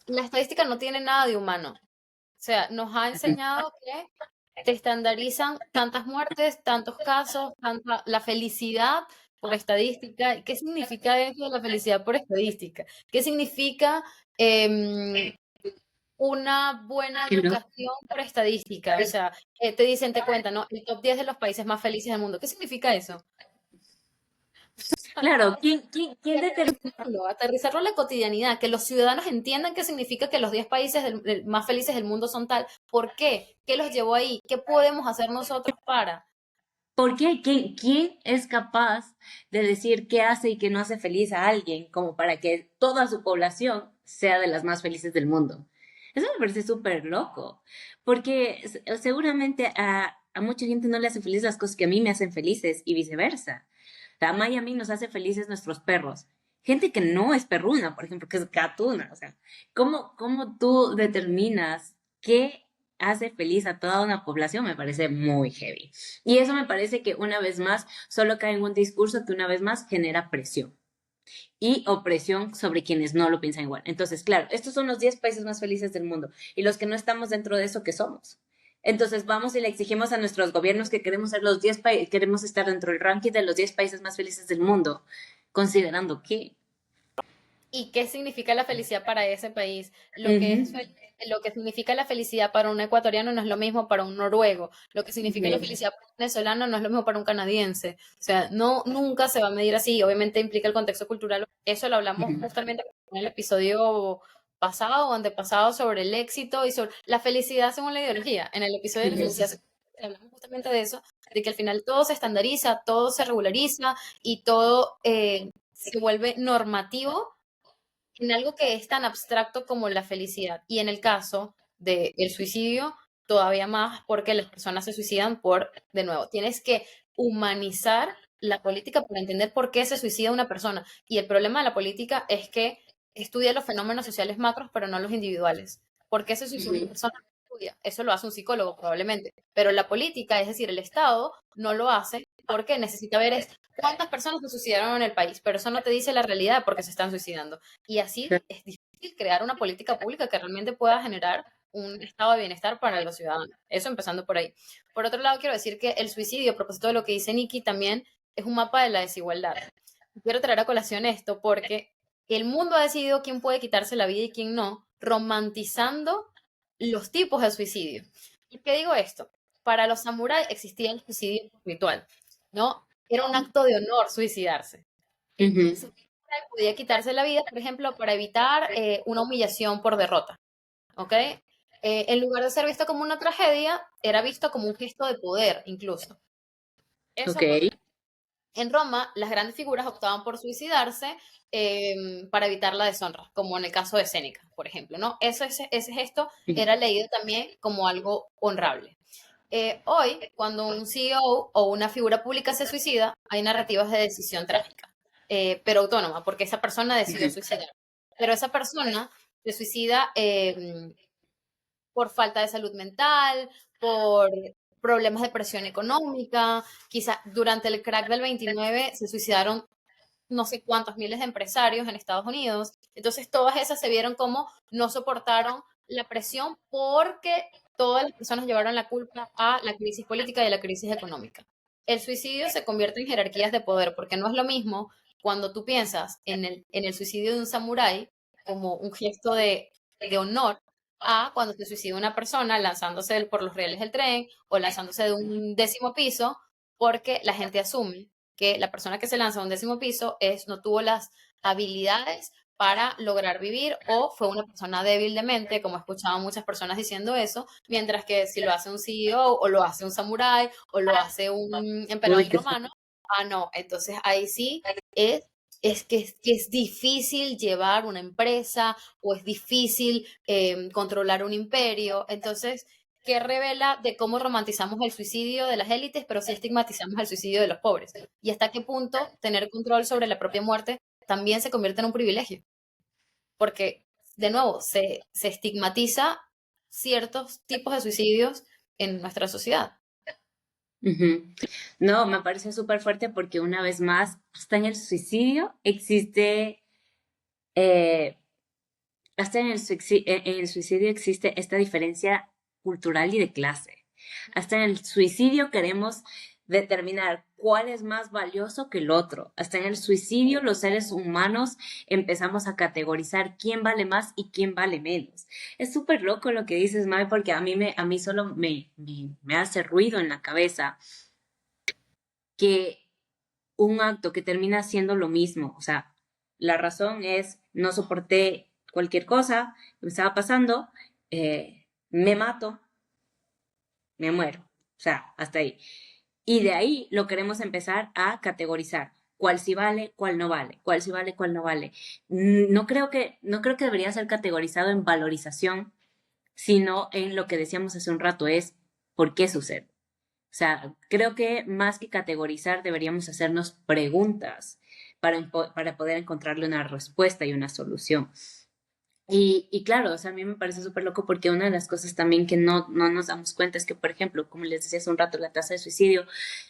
la estadística no tiene nada de humano. O sea, nos ha enseñado que te estandarizan tantas muertes, tantos casos, la felicidad por estadística. ¿Qué significa eso de la felicidad por estadística? ¿Qué significa em, una buena ¿no? educación por estadística? O sea, te dicen, te cuentan, ¿no? El top 10 de los países más felices del mundo. ¿Qué significa eso? Claro, ¿quién Y determina? aterrizarlo a la cotidianidad, que los ciudadanos entiendan qué significa que los 10 países más felices del mundo son tal. ¿Por qué? ¿Qué los llevó ahí? ¿Qué podemos hacer nosotros para? ¿Por qué? ¿Quién es capaz de decir qué hace y qué no hace feliz a alguien como para que toda su población sea de las más felices del mundo? Eso me parece súper loco, porque seguramente a mucha gente no le hacen felices las cosas que a mí me hacen felices y viceversa. A Maya y a mí nos hace felices nuestros perros. Gente que no es perruna, por ejemplo, que es gatuna. O sea, ¿cómo tú determinas qué hace feliz a toda una población? Me parece muy heavy. Y eso me parece que una vez más solo cae en un discurso que una vez más genera presión y opresión sobre quienes no lo piensan igual. Entonces, claro, estos son los 10 países más felices del mundo y los que no estamos dentro de eso, ¿qué somos? Entonces vamos y le exigimos a nuestros gobiernos que queremos ser los 10 países, queremos estar dentro del ranking de los 10 países más felices del mundo, considerando que... ¿Y qué significa la felicidad para ese país? Ujú, Lo que significa la felicidad para un ecuatoriano no es lo mismo para un noruego. Lo que significa la ujú, felicidad para un venezolano no es lo mismo para un canadiense. O sea, no, nunca se va a medir así. Obviamente implica el contexto cultural. Eso lo hablamos ujú, justamente en el episodio pasado o antepasado sobre el éxito y sobre la felicidad según la ideología. En el episodio de la ujú. felicidad hablamos justamente de eso, de que al final todo se estandariza, todo se regulariza y todo se vuelve normativo en algo que es tan abstracto como la felicidad. Y en el caso del suicidio, todavía más porque las personas se suicidan por, de nuevo, tienes que humanizar la política para entender por qué se suicida una persona. Y el problema de la política es que estudia los fenómenos sociales macros, pero no los individuales. ¿Por qué se suicida una persona? No estudia. Eso lo hace un psicólogo probablemente. Pero la política, es decir, el Estado, no lo hace porque necesita ver cuántas personas se suicidaron en el país, pero eso no te dice la realidad porque se están suicidando. Y así es difícil crear una política pública que realmente pueda generar un estado de bienestar para los ciudadanos. Eso empezando por ahí. Por otro lado, quiero decir que el suicidio, a propósito de lo que dice Nikki, también es un mapa de la desigualdad. Quiero traer a colación esto porque el mundo ha decidido quién puede quitarse la vida y quién no, romantizando los tipos de suicidio. ¿Y qué digo esto? Para los samuráis existía el suicidio ritual, ¿no? Era un acto de honor suicidarse. Ujú. Entonces, podía quitarse la vida, por ejemplo, para evitar una humillación por derrota, ¿ok? En lugar de ser visto como una tragedia, era visto como un gesto de poder, incluso. Ok. Eso por... En Roma, las grandes figuras optaban por suicidarse para evitar la deshonra, como en el caso de Séneca, por ejemplo, ¿no? Ese gesto era leído también como algo honrable. Hoy, cuando un CEO o una figura pública se suicida, hay narrativas de decisión trágica, pero autónoma, porque esa persona decidió suicidar. Pero esa persona se suicida por falta de salud mental, por problemas de presión económica, quizá durante el crack del 29 se suicidaron no sé cuántos miles de empresarios en Estados Unidos. Entonces todas esas se vieron como no soportaron la presión porque todas las personas llevaron la culpa a la crisis política y a la crisis económica. el suicidio se convierte en jerarquías de poder, porque no es lo mismo cuando tú piensas en el suicidio de un samurái como un gesto de honor a cuando se suicida una persona lanzándose por los rieles del tren o lanzándose de un 10.º piso, porque la gente asume que la persona que se lanza a un 10.º piso no tuvo las habilidades para lograr vivir o fue una persona débil de mente, como he escuchado muchas personas diciendo eso, mientras que si lo hace un CEO o lo hace un samurái o lo hace un Uy, emperador qué romano, no, entonces ahí sí es, que es difícil llevar una empresa o es difícil controlar un imperio, entonces, ¿qué revela de cómo romantizamos el suicidio de las élites, pero sí estigmatizamos el suicidio de los pobres? Y hasta qué punto tener control sobre la propia muerte también se convierte en un privilegio, porque, de nuevo, se estigmatiza ciertos tipos de suicidios en nuestra sociedad. Ujú. No, me parece súper fuerte porque una vez más, hasta en el suicidio existe, eh, hasta en el suicidio existe esta diferencia cultural y de clase. Hasta en el suicidio queremos determinar cuál es más valioso que el otro. Hasta en el suicidio los seres humanos empezamos a categorizar quién vale más y quién vale menos. Es súper loco lo que dices, Mai, porque a mí solo me hace ruido en la cabeza que un acto que termina siendo lo mismo, o sea, la razón es no soporté cualquier cosa que me estaba pasando, me mato, me muero, o sea, hasta ahí. Y de ahí lo queremos empezar a categorizar. Cuál sí vale, cuál no vale, cuál sí vale, cuál no vale. No creo que debería ser categorizado en valorización, sino en lo que decíamos hace un rato, es por qué sucede. O sea, creo que más que categorizar deberíamos hacernos preguntas para poder encontrarle una respuesta y una solución. Y claro, o sea, a mí me parece súper loco porque una de las cosas también que no nos damos cuenta es que, por ejemplo, como les decía hace un rato, la tasa de suicidio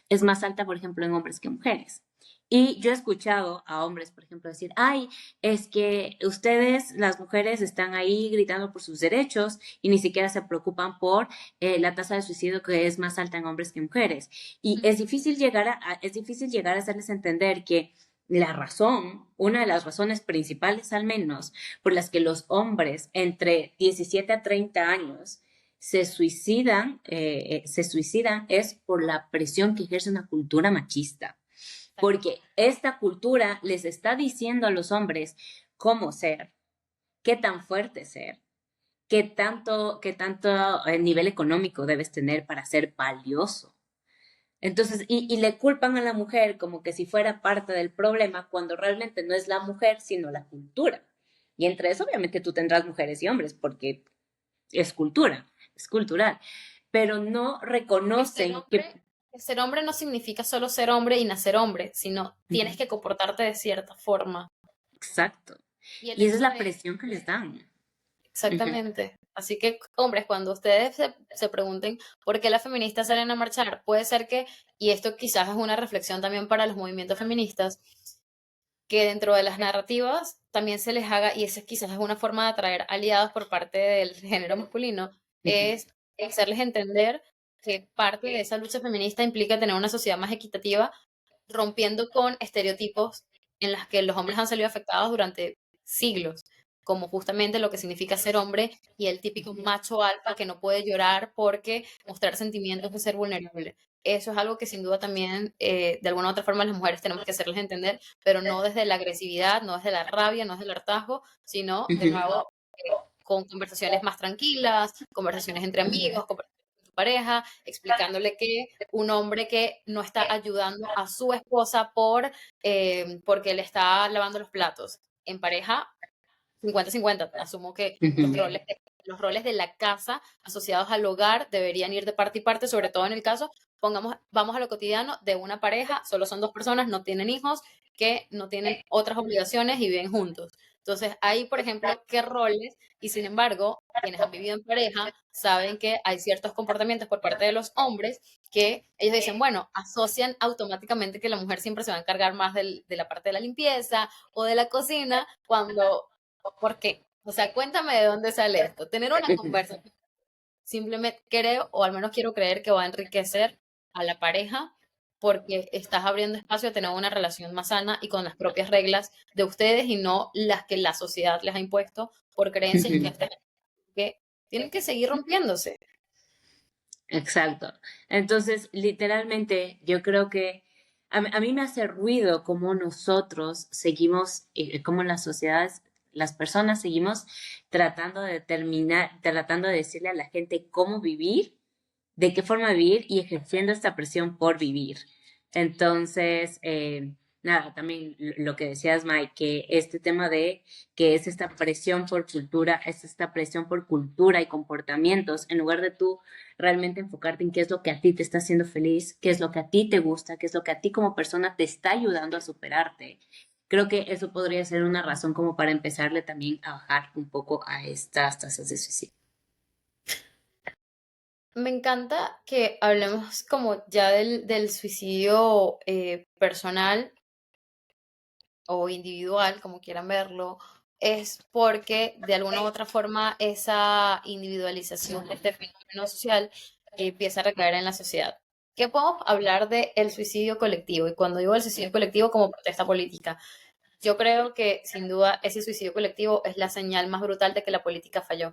es más alta, por ejemplo, en hombres que en mujeres. Y yo he escuchado a hombres, por ejemplo, decir, ay, es que ustedes, las mujeres, están ahí gritando por sus derechos y ni siquiera se preocupan por la tasa de suicidio que es más alta en hombres que en mujeres. Y es difícil llegar a hacerles entender que la razón, una de las razones principales al menos, por las que los hombres entre 17 a 30 años se suicidan es por la presión que ejerce una cultura machista. Porque esta cultura les está diciendo a los hombres cómo ser, qué tan fuerte ser, qué tanto nivel económico debes tener para ser valioso. Entonces, y le culpan a la mujer como que si fuera parte del problema, cuando realmente no es la mujer, sino la cultura. Y entre eso, obviamente, tú tendrás mujeres y hombres, porque es cultura, es cultural. Pero no Que ser reconocen que... hombre, que ser hombre no significa solo ser hombre y nacer hombre, sino tienes que comportarte de cierta forma. Exacto. Y el Y esa es hecho la de, presión que les dan. Ujú, exactamente. Así que, hombres, cuando ustedes se pregunten por qué las feministas salen a marchar, puede ser que, y esto quizás es una reflexión también para los movimientos feministas, que dentro de las narrativas también se les haga, y esa quizás es una forma de atraer aliados por parte del género masculino, ujú, es hacerles entender que parte de esa lucha feminista implica tener una sociedad más equitativa, rompiendo con estereotipos en las que los hombres han salido afectados durante siglos, como justamente lo que significa ser hombre y el típico macho alfa que no puede llorar porque mostrar sentimientos es ser vulnerable. Eso es algo que sin duda también, de alguna u otra forma, las mujeres tenemos que hacerles entender, pero no desde la agresividad, no desde la rabia, no desde el hartazgo, sino, de ujú, nuevo, con conversaciones más tranquilas, conversaciones entre amigos, conversaciones con tu pareja, explicándole que un hombre que no está ayudando a su esposa porque le está lavando los platos en pareja, 50-50. Asumo que ujú. los roles de la casa asociados al hogar deberían ir de parte y parte, sobre todo en el caso, vamos a lo cotidiano de una pareja, solo son dos personas, no tienen hijos, que no tienen otras obligaciones y viven juntos. Entonces, ahí, por ejemplo, qué roles, y sin embargo, quienes han vivido en pareja saben que hay ciertos comportamientos por parte de los hombres que ellos dicen, bueno, asocian automáticamente que la mujer siempre se va a encargar más de la parte de la limpieza o de la cocina, cuando ¿por qué? O sea, cuéntame de dónde sale esto. Tener una conversación simplemente creo, o al menos quiero creer que va a enriquecer a la pareja, porque estás abriendo espacio a tener una relación más sana y con las propias reglas de ustedes y no las que la sociedad les ha impuesto por creencias Ujú. que tienen que seguir rompiéndose. Exacto. Entonces, literalmente, yo creo que a mí me hace ruido cómo nosotros seguimos, cómo las sociedades, las personas seguimos tratando de determinar, tratando de decirle a la gente cómo vivir, de qué forma vivir y ejerciendo esta presión por vivir. Entonces, nada, también lo que decías, Mike, que este tema de que es esta presión por cultura, es esta presión por cultura y comportamientos, en lugar de tú realmente enfocarte en qué es lo que a ti te está haciendo feliz, qué es lo que a ti te gusta, qué es lo que a ti como persona te está ayudando a superarte. Creo que eso podría ser una razón como para empezarle también a bajar un poco a estas tasas de suicidio. Me encanta que hablemos como ya del suicidio personal o individual, como quieran verlo, es porque de alguna u otra forma esa individualización de este fenómeno social empieza a recaer en la sociedad. ¿Qué podemos hablar del suicidio colectivo? Y cuando digo el suicidio colectivo como protesta política, yo creo que sin duda ese suicidio colectivo es la señal más brutal de que la política falló.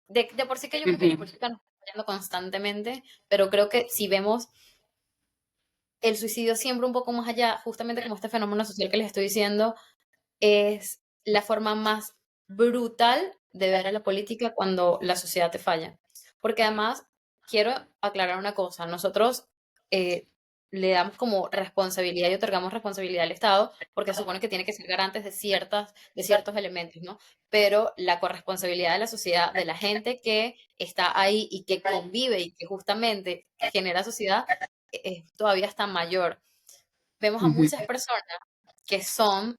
De por sí que yo creo que la Ujú, política nos está fallando constantemente, pero creo que si vemos el suicidio siempre un poco más allá, justamente como este fenómeno social que les estoy diciendo, es la forma más brutal de ver a la política cuando la sociedad te falla. Porque además, quiero aclarar una cosa, nosotros eh, le damos como responsabilidad y otorgamos responsabilidad al Estado porque se supone que tiene que ser garantes de ciertos elementos, ¿no? Pero la corresponsabilidad de la sociedad, de la gente que está ahí y que convive y que justamente genera sociedad, todavía está mayor. Vemos a ujú. muchas personas que son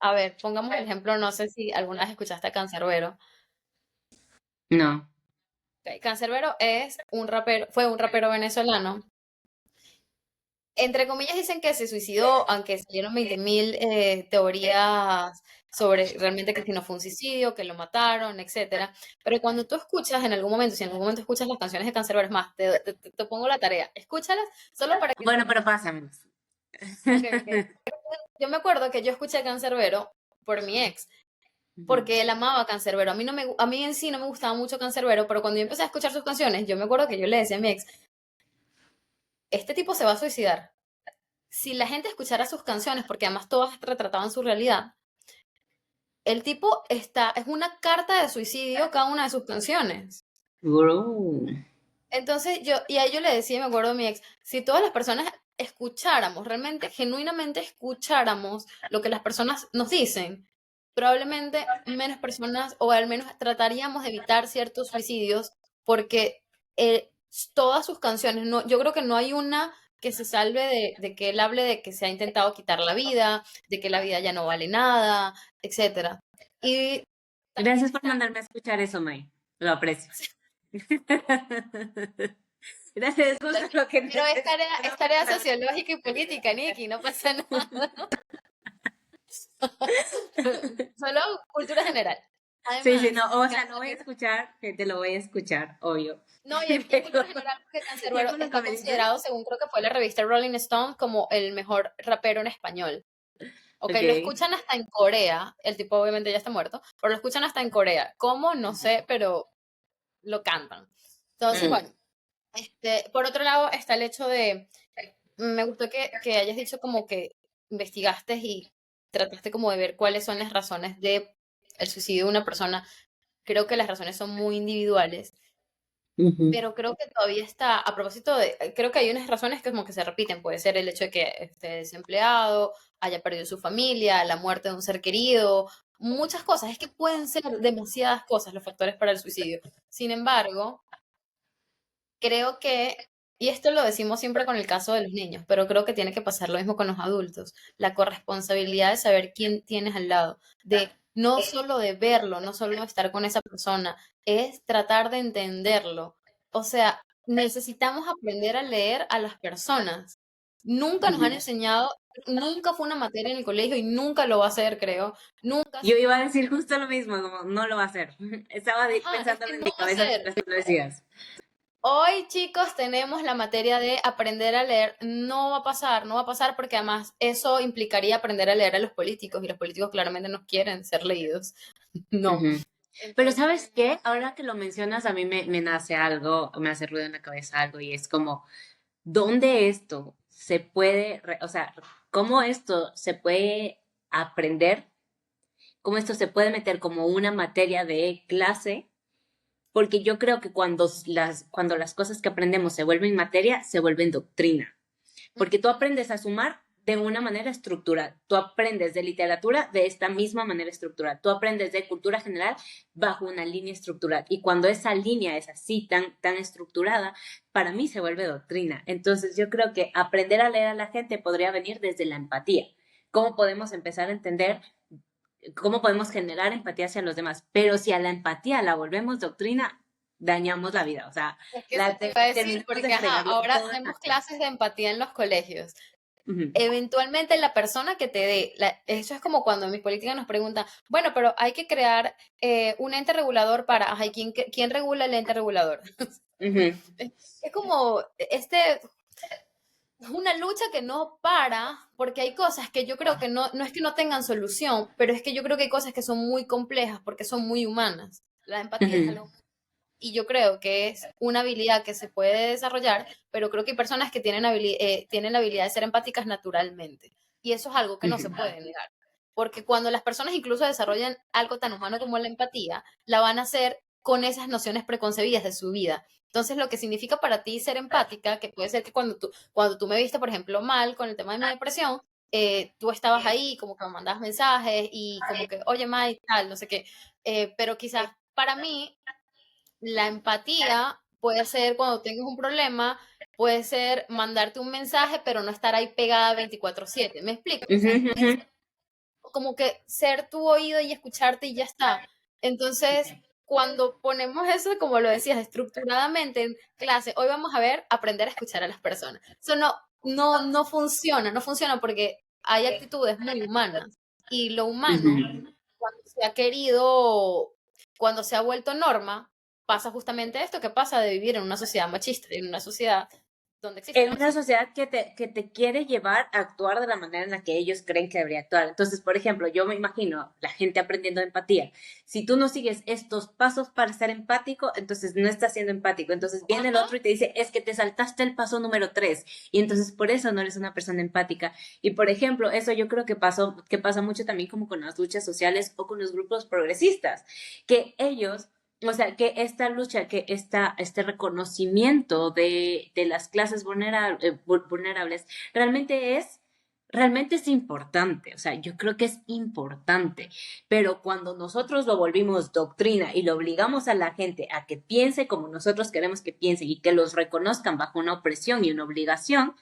a ver, pongamos el ejemplo, no sé si alguna vez escuchaste a Canserbero. No. Ok, Canserbero es un rapero, fue un rapero venezolano. Entre comillas dicen que se suicidó, aunque salieron 20.000 teorías sobre realmente que si no fue un suicidio, que lo mataron, etcétera. Pero cuando tú escuchas en algún momento, si en algún momento escuchas las canciones de Canserbero, es más, te pongo la tarea, escúchalas solo para que... Bueno, pero pásamelos. Ok, ok. Yo me acuerdo que yo escuché a Canserbero por mi ex. Ujú. Porque él amaba a Canserbero. A mí, no me, a mí en sí no me gustaba mucho Canserbero, pero cuando yo empecé a escuchar sus canciones, yo me acuerdo que yo le decía a mi ex, este tipo se va a suicidar. Si la gente escuchara sus canciones, porque además todas retrataban su realidad, el tipo está, es una carta de suicidio cada una de sus canciones. Bro. Entonces yo, y a ello le decía, me acuerdo a mi ex, si todas las personas escucháramos, realmente, genuinamente escucháramos lo que las personas nos dicen, probablemente menos personas, o al menos trataríamos de evitar ciertos suicidios, porque eh, todas sus canciones, no, yo creo que no hay una que se salve de que él hable de que se ha intentado quitar la vida, de que la vida ya no vale nada, etcétera. Y también Gracias por está, mandarme a escuchar eso, May. Lo aprecio. Gracias, es justo lo que pero necesitaba. es tarea sociológica y política, Nicky, no pasa nada. Solo cultura general. Sí, sí, Además, no, o sea, lo voy a Canserbero, escuchar, te lo voy a escuchar, obvio. no, y es Pero cultura general porque ya Canserbero con lo que está me dices, considerado, según creo que fue la revista Rolling Stone, como el mejor rapero en español. Ok, lo ok. escuchan hasta en Corea, el tipo obviamente ya está muerto, pero lo escuchan hasta en Corea. ¿Cómo? No sé, pero lo cantan. Entonces, Mm, bueno, por otro lado está el hecho de, me gustó que hayas dicho como que investigaste y trataste como de ver cuáles son las razones de el suicidio de una persona. Creo que las razones son muy individuales, ujú, pero creo que todavía está, a propósito de, creo que hay unas razones que como que se repiten, puede ser el hecho de que esté desempleado, haya perdido su familia, la muerte de un ser querido, muchas cosas, es que pueden ser demasiadas cosas los factores para el suicidio. Sin embargo, creo que, y esto lo decimos siempre con el caso de los niños, pero creo que tiene que pasar lo mismo con los adultos, la corresponsabilidad de saber quién tienes al lado, de no solo de verlo, no solo de estar con esa persona, es tratar de entenderlo. O sea, necesitamos aprender a leer a las personas. Nunca nos han ujú. enseñado, nunca fue una materia en el colegio y nunca lo va a ser, creo. Nunca, Yo iba a decir justo lo mismo, como no lo va a hacer. Estaba ajá, es que pensándolo en no mi va a cabeza ser. mientras tú lo decías. Hoy, chicos, tenemos la materia de aprender a leer. No va a pasar, no va a pasar porque además eso implicaría aprender a leer a los políticos y los políticos claramente no quieren ser leídos. No. Ujú. Pero Entonces, ¿sabes qué? Ahora que lo mencionas, a mí me nace algo, me hace ruido en la cabeza algo y es como, ¿dónde esto se puede, o sea, cómo esto se puede aprender? ¿Cómo esto se puede meter como una materia de clase? Porque yo creo que cuando las cosas que aprendemos se vuelven materia, se vuelven doctrina. Porque tú aprendes a sumar de una manera estructural, tú aprendes de literatura de esta misma manera estructural, tú aprendes de cultura general bajo una línea estructural. Y cuando esa línea es así, tan estructurada, para mí se vuelve doctrina. Entonces yo creo que aprender a leer a la gente podría venir desde la empatía. ¿Cómo podemos empezar a entender cómo podemos generar empatía hacia los demás? Pero si a la empatía la volvemos doctrina, dañamos la vida. O sea, es que eso te iba a decir, terminamos de porque ajá, fregarle ahora todo. tenemos clases de empatía en los colegios. Ujú, Eventualmente la persona que te dé, eso es como cuando en mi política nos preguntan, bueno, pero hay que crear un ente regulador para, ajá, ¿y quién regula el ente regulador? ujú, Es como, es una lucha que no para, porque hay cosas que yo creo que no es que no tengan solución, pero es que yo creo que hay cosas que son muy complejas porque son muy humanas. La empatía es ujú, algo, y yo creo que es una habilidad que se puede desarrollar, pero creo que hay personas que tienen la habilidad de ser empáticas naturalmente. Y eso es algo que no se ujú. puede negar. Porque cuando las personas incluso desarrollan algo tan humano como la empatía, la van a hacer con esas nociones preconcebidas de su vida. Entonces, lo que significa para ti ser empática, que puede ser que cuando tú me viste, por ejemplo, mal con el tema de mi depresión, tú estabas ahí, como que me mandabas mensajes y como que, oye, May, tal, no sé qué. Pero quizás para mí la empatía puede ser cuando tengas un problema, puede ser mandarte un mensaje, pero no estar ahí pegada 24/7. ¿Me explico? O Ujú, sea, ujú, como que ser tu oído y escucharte y ya está. Entonces, cuando ponemos eso, como lo decías, estructuradamente en clase, hoy vamos a ver aprender a escuchar a las personas. Eso no funciona, no funciona porque hay actitudes muy humanas y lo humano, ujú. cuando se ha querido, cuando se ha vuelto norma, pasa justamente esto que pasa de vivir en una sociedad machista, en una sociedad donde existe el En una machismo. sociedad que te quiere llevar a actuar de la manera en la que ellos creen que debería actuar. Entonces, por ejemplo, yo me imagino la gente aprendiendo empatía. Si tú no sigues estos pasos para ser empático, entonces no estás siendo empático. Entonces viene el Ajá. otro y te dice, es que te saltaste el paso número 3 y entonces por eso no eres una persona empática. Y por ejemplo, eso yo creo que pasa mucho también como con las luchas sociales o con los grupos progresistas, que ellos, o sea, que esta lucha, este reconocimiento de las clases vulnerables realmente es importante. O sea, yo creo que es importante, pero cuando nosotros lo volvimos doctrina y lo obligamos a la gente a que piense como nosotros queremos que piense y que los reconozcan bajo una opresión y una obligación,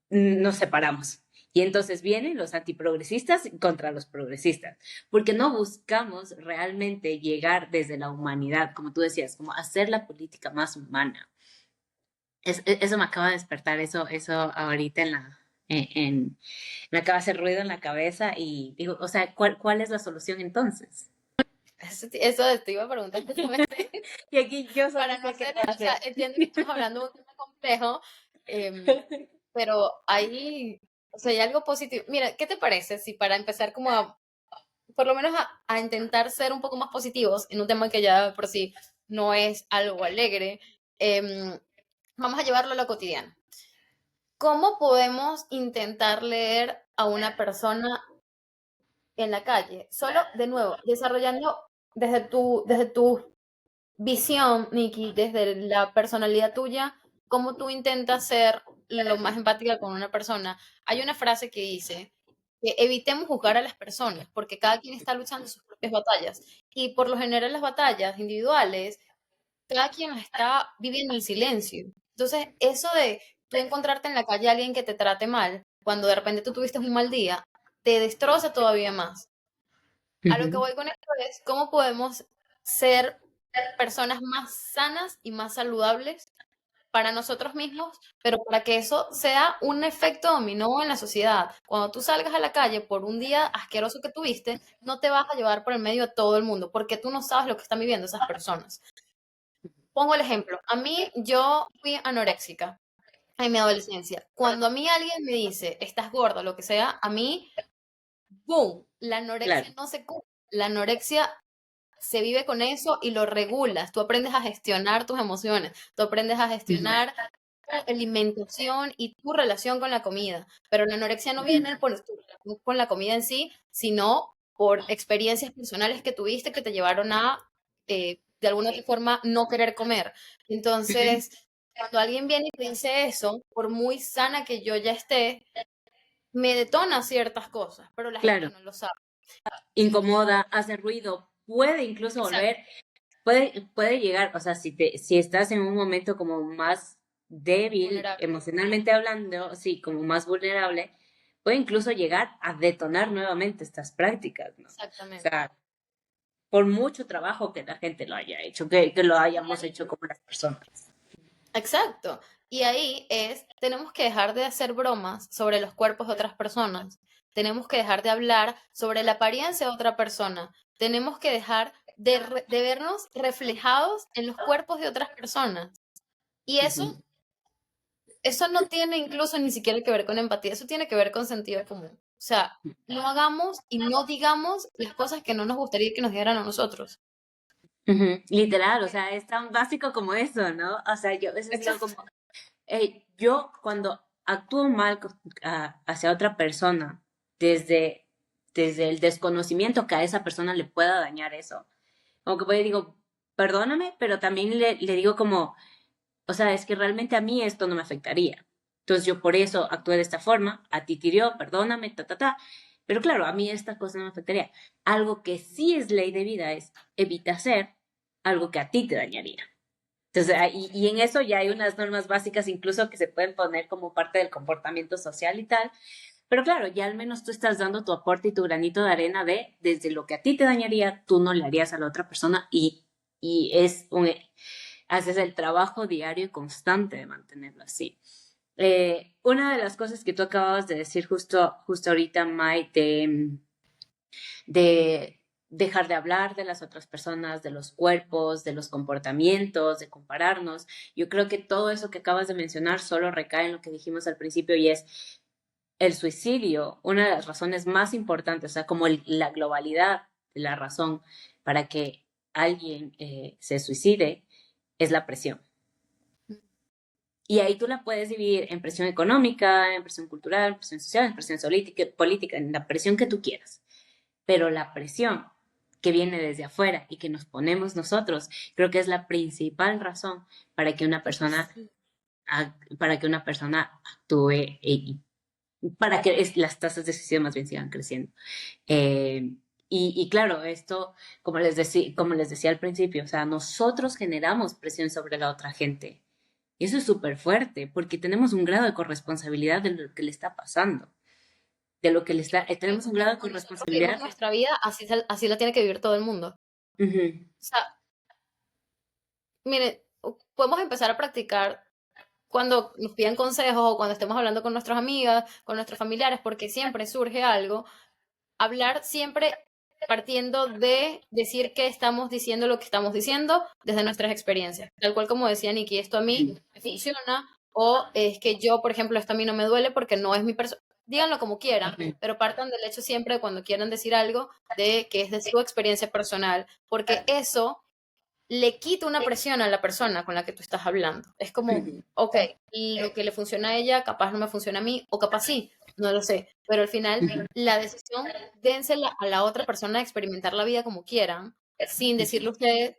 nos separamos. Y entonces vienen los antiprogresistas contra los progresistas, porque no buscamos realmente llegar desde la humanidad, como tú decías, como hacer la política más humana. Eso me acaba de despertar, eso ahorita me acaba de hacer ruido en la cabeza y digo, o sea, ¿cuál es la solución entonces? Eso te iba a preguntar justamente. Y aquí yo solo Para no sé qué hacer, o sea, hacer. entiendo que estamos hablando de un tema complejo, em, pero o sea, hay algo positivo. Mira, ¿qué te parece si para empezar como por lo menos a intentar ser un poco más positivos en un tema que ya de por sí no es algo alegre, em, vamos a llevarlo a lo cotidiano? ¿Cómo podemos intentar leer a una persona en la calle? Solo, de nuevo, desarrollando desde tu visión, Nikki, desde la personalidad tuya, cómo tú intentas ser lo más empática con una persona. Hay una frase que dice que evitemos juzgar a las personas, porque cada quien está luchando sus propias batallas. Y por lo general las batallas individuales, cada quien las está viviendo en silencio. Entonces, eso de tú encontrarte en la calle a alguien que te trate mal, cuando de repente tú tuviste un mal día, te destroza todavía más. A lo que Ujú. voy con esto es cómo podemos ser personas más sanas y más saludables para nosotros mismos, pero para que eso sea un efecto dominó en la sociedad. Cuando tú salgas a la calle por un día asqueroso que tuviste, no te vas a llevar por el medio a todo el mundo, porque tú no sabes lo que están viviendo esas personas. pongo el ejemplo. A mí, yo fui anoréxica en mi adolescencia. Cuando a mí alguien me dice, estás gorda, lo que sea, a mí, ¡boom! La Claro. anorexia no se cura. La anorexia se vive con eso y lo regulas. Tú aprendes a gestionar tus emociones, tú aprendes a Ujú, gestionar tu alimentación y tu relación con la comida. Pero la anorexia no viene por tu relación con la comida en sí, sino por experiencias personales que tuviste que te llevaron a, de alguna otra forma, no querer comer. ujú. Entonces, cuando alguien viene y te dice eso, por muy sana que yo ya esté, me detona ciertas cosas, pero la gente Claro, no lo sabe. incomoda, hace ruido, puede incluso Exacto, volver, puede llegar, o sea, si estás en un momento como más débil, vulnerable. emocionalmente hablando, sí, como más vulnerable, puede incluso llegar a detonar nuevamente estas prácticas, ¿no? O Exactamente. sea, por mucho trabajo que la gente lo haya hecho, que lo hayamos hecho como las personas. Exacto. Y ahí es, tenemos que dejar de hacer bromas sobre los cuerpos de otras personas. Tenemos que dejar de hablar sobre la apariencia de otra persona. Tenemos que dejar de vernos reflejados en los cuerpos de otras personas. Y Ujú, eso no tiene incluso ni siquiera que ver con empatía, eso tiene que ver con sentido común. O sea, no hagamos y no digamos las cosas que no nos gustaría que nos dieran a nosotros. ujú. Literal, o sea, es tan básico como eso, ¿no? O sea, yo a veces digo Exacto. como, yo cuando actúo mal hacia otra persona, desde, desde el desconocimiento que a esa persona le pueda dañar eso, como que voy y digo, perdóname, pero también le digo como, o sea, es que realmente a mí esto no me afectaría. Entonces yo por eso actué de esta forma, a ti te hirió, perdóname, ta, ta, ta. Pero claro, a mí esta cosa no me afectaría. Algo que sí es ley de vida es evita hacer algo que a ti te dañaría. Entonces, y en eso ya hay unas normas básicas incluso que se pueden poner como parte del comportamiento social y tal. Pero claro, ya al menos tú estás dando tu aporte y tu granito de arena de desde lo que a ti te dañaría, tú no le harías a la otra persona y haces el trabajo diario y constante de mantenerlo así. Una de las cosas que tú acababas de decir justo ahorita, Mai, de dejar de hablar de las otras personas, de los cuerpos, de los comportamientos, de compararnos. Yo creo que todo eso que acabas de mencionar solo recae en lo que dijimos al principio y es el suicidio, una de las razones más importantes, o sea, como la globalidad de la razón para que alguien se suicide es la presión. Y ahí tú la puedes dividir en presión económica, en presión cultural, en presión social, en presión política, en la presión que tú quieras. Pero la presión que viene desde afuera y que nos ponemos nosotros, creo que es la principal razón para que una persona, Sí. para que una persona actúe para que las tasas de suicidio más bien sigan creciendo. Eh, y claro, esto, como les decía al principio, o sea, nosotros generamos presión sobre la otra gente. Y eso es súper fuerte, porque tenemos un grado de corresponsabilidad de lo que le está pasando, de lo que le está, tenemos un grado de Como nosotros vivimos corresponsabilidad. nuestra vida, así la tiene que vivir todo el mundo. Ujú, O sea, mire, podemos empezar a practicar cuando nos piden consejos o cuando estemos hablando con nuestras amigas, con nuestros familiares, porque siempre surge algo, hablar siempre partiendo de decir que estamos diciendo lo que estamos diciendo desde nuestras experiencias. Tal cual como decía Nikki, esto a mí ujú, me funciona, o es que yo, por ejemplo, esto a mí no me duele porque no es mi persona. Díganlo como quieran, ujú, pero partan del hecho siempre cuando quieran decir algo de que es de su experiencia personal, porque eso le quita una presión a la persona con la que tú estás hablando. Es como, ujú, ok, lo que le funciona a ella, capaz no me funciona a mí, o capaz sí, no lo sé. Pero al final, ujú, la decisión, dénsela a la otra persona de experimentar la vida como quieran, sin decirle a ustedes,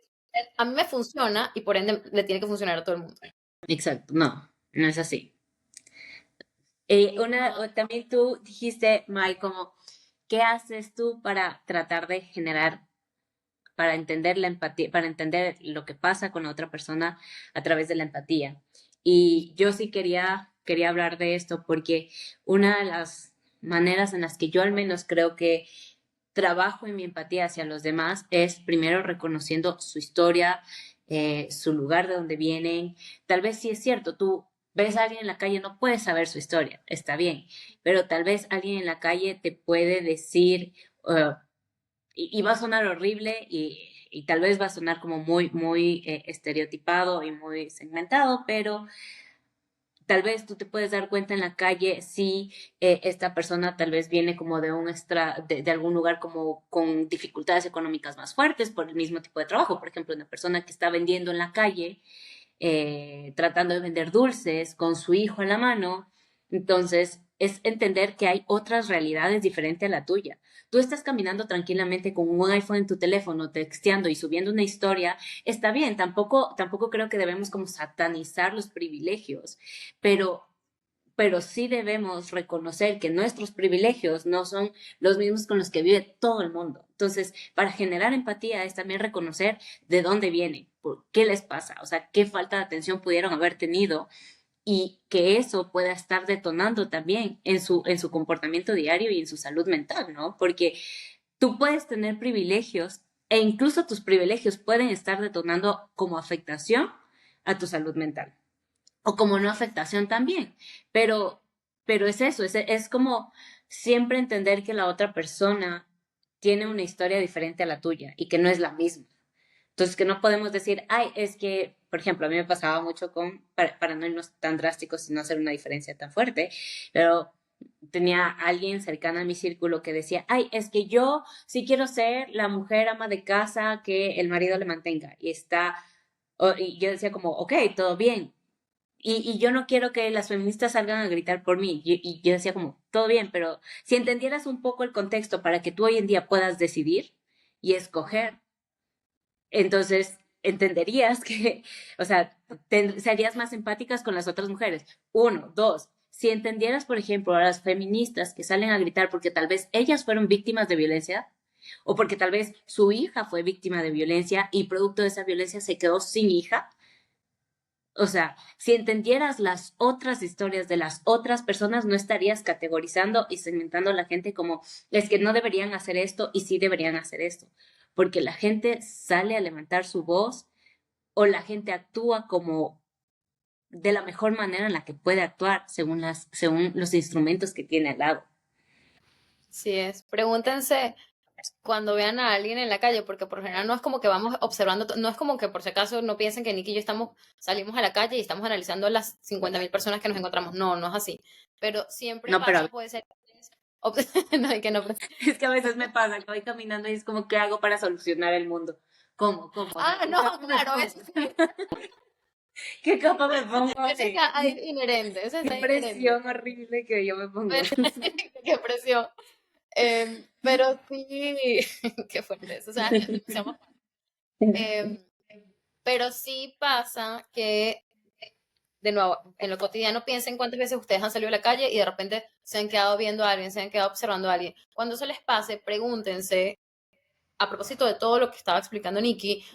a mí me funciona y por ende le tiene que funcionar a todo el mundo. exacto, no, no es así. También tú dijiste, Mai, como, ¿qué haces tú para tratar de generar, para entender la empatía, para entender lo que pasa con la otra persona a través de la empatía? Y yo sí quería hablar de esto porque una de las maneras en las que yo al menos creo que trabajo en mi empatía hacia los demás es primero reconociendo su historia, su lugar de donde vienen. Tal vez sí es cierto, tú ves a alguien en la calle, no puedes saber su historia, está bien, pero tal vez alguien en la calle te puede decir, y va a sonar horrible y tal vez va a sonar como muy estereotipado y muy segmentado, pero tal vez tú te puedes dar cuenta en la calle si esta persona tal vez viene como de algún lugar como con dificultades económicas más fuertes por el mismo tipo de trabajo. Por ejemplo, una persona que está vendiendo en la calle, tratando de vender dulces con su hijo en la mano. Entonces, es entender que hay otras realidades diferentes a la tuya. Tú estás caminando tranquilamente con un iPhone en tu teléfono, texteando y subiendo una historia, está bien, tampoco creo que debemos como satanizar los privilegios, pero sí debemos reconocer que nuestros privilegios no son los mismos con los que vive todo el mundo. Entonces, para generar empatía es también reconocer de dónde viene, por qué les pasa, o sea, qué falta de atención pudieron haber tenido y que eso pueda estar detonando también en su comportamiento diario y en su salud mental, ¿no? Porque tú puedes tener privilegios e incluso tus privilegios pueden estar detonando como afectación a tu salud mental o como no afectación también. Pero, pero es eso, es como siempre entender que la otra persona tiene una historia diferente a la tuya y que no es la misma. Entonces, que no podemos decir, ay, es que, por ejemplo, a mí me pasaba mucho para no irnos tan drásticos y no hacer una diferencia tan fuerte, pero tenía alguien cercana a mi círculo que decía, ay, es que yo sí quiero ser la mujer ama de casa que el marido le mantenga. Y yo decía como, ok, todo bien, y yo no quiero que las feministas salgan a gritar por mí. Y yo decía como, todo bien, pero si entendieras un poco el contexto para que tú hoy en día puedas decidir y escoger, entonces entenderías que, o sea, serías más empáticas con las otras mujeres. Uno, dos, si entendieras, por ejemplo, a las feministas que salen a gritar porque tal vez ellas fueron víctimas de violencia o porque tal vez su hija fue víctima de violencia y producto de esa violencia se quedó sin hija, o sea, si entendieras las otras historias de las otras personas, no estarías categorizando y segmentando a la gente como es que no deberían hacer esto y sí deberían hacer esto. Porque la gente sale a levantar su voz o la gente actúa como de la mejor manera en la que puede actuar según los instrumentos que tiene al lado. Sí es. Pregúntense cuando vean a alguien en la calle, porque por lo general no es como que vamos observando, no es como que por si acaso no piensen que Nicky y yo salimos a la calle y estamos analizando las 50.000 personas que nos encontramos. No, no es así. Pero siempre No, pero pasa, puede ser, no, hay que no. es que a veces me pasa que voy caminando y es como, ¿qué hago para solucionar el mundo? ¿Cómo? ¿Cómo? O sea, Ah, ¿qué no, capa me claro, pongo? eso, ¿Qué capa me pongo? eso está ahí inherente, eso Qué está inherente. presión horrible que yo me pongo. Pero, qué presión. Pero sí, qué fuerte eso, o sea, seamos- em, pero sí pasa que de nuevo, en lo cotidiano piensen cuántas veces ustedes han salido a la calle y de repente se han quedado viendo a alguien, se han quedado observando a alguien. Cuando eso les pase, pregúntense, a propósito de todo lo que estaba explicando Nikki,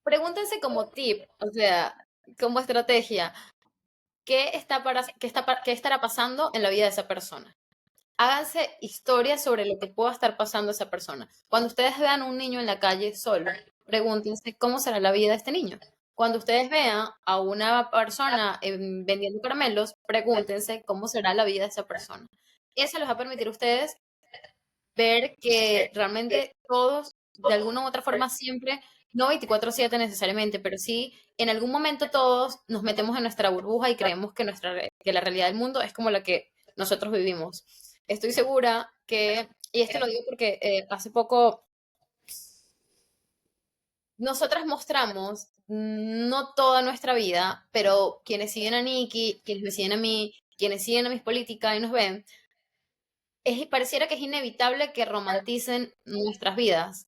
pregúntense como tip, o sea, como estrategia, qué estará pasando en la vida de esa persona? Háganse historias sobre lo que pueda estar pasando a esa persona. Cuando ustedes vean un niño en la calle solo, pregúntense cómo será la vida de este niño. Cuando ustedes vean a una persona vendiendo caramelos, pregúntense cómo será la vida de esa persona. Eso les va a permitir a ustedes ver que realmente todos, de alguna u otra forma, siempre, no 24/7 necesariamente, pero sí, en algún momento todos nos metemos en nuestra burbuja y creemos que, que la realidad del mundo es como la que nosotros vivimos. Estoy segura que, y esto lo digo porque hace poco nosotras mostramos no toda nuestra vida, pero quienes siguen a Nikki, quienes me siguen a mí, quienes siguen a mis políticas y nos ven, pareciera que es inevitable que romanticen nuestras vidas.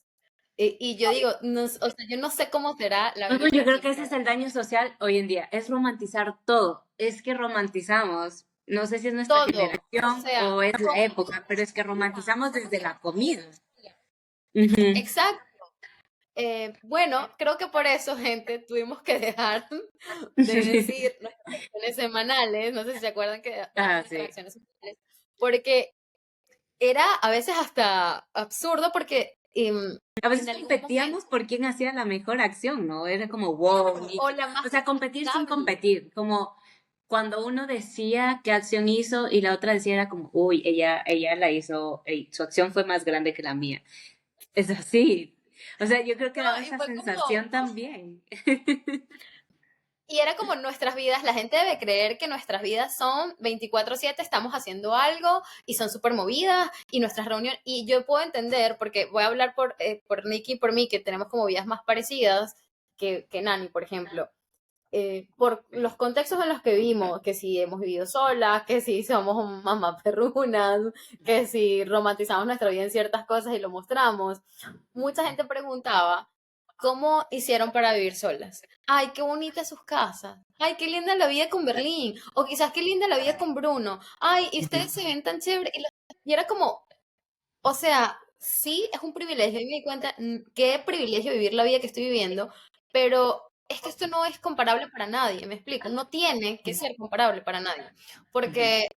Y yo digo, no, o sea, yo no sé cómo será la vida No, yo de creo Nikki. que ese es el daño social hoy en día, es romantizar todo. Es que romantizamos, no sé si es nuestra Todo. O generación sea, o es la época, pero es que romantizamos desde la comida. Ujú. exacto. Bueno, creo que por eso, gente, tuvimos que dejar de decir nuestras acciones semanales. No sé si se acuerdan que Ah, dábamos nuestras sí. acciones semanales. Porque era a veces hasta absurdo porque A en veces algún competíamos momento, por quién hacía la mejor acción, ¿no? Era como, wow, o Nikki. la más O sea, competir sin criticable. competir, como cuando uno decía qué acción hizo y la otra decía era como, uy, ella la hizo, ey, su acción fue más grande que la mía. Es así. O sea, yo creo que No, daba y esa fue como, sensación también. y era como nuestras vidas, la gente debe creer que nuestras vidas son 24/7, estamos haciendo algo y son súper movidas y nuestras reuniones, y yo puedo entender, porque voy a hablar por Nicky y por mí, que tenemos como vidas más parecidas que Nani, por ejemplo. Por los contextos en los que vivimos, que si hemos vivido solas, que si somos mamás perrunas, que si romantizamos nuestra vida en ciertas cosas y lo mostramos, mucha gente preguntaba, ¿cómo hicieron para vivir solas? Ay, qué bonita sus casas. Ay, qué linda la vida con Berlín. O quizás qué linda la vida con Bruno. Ay, y ustedes se ven tan chévere. Y era como, o sea, sí, es un privilegio. Y me di cuenta, qué privilegio vivir la vida que estoy viviendo, pero es que esto no es comparable para nadie, me explico. No tiene que ser comparable para nadie. Ujú, Porque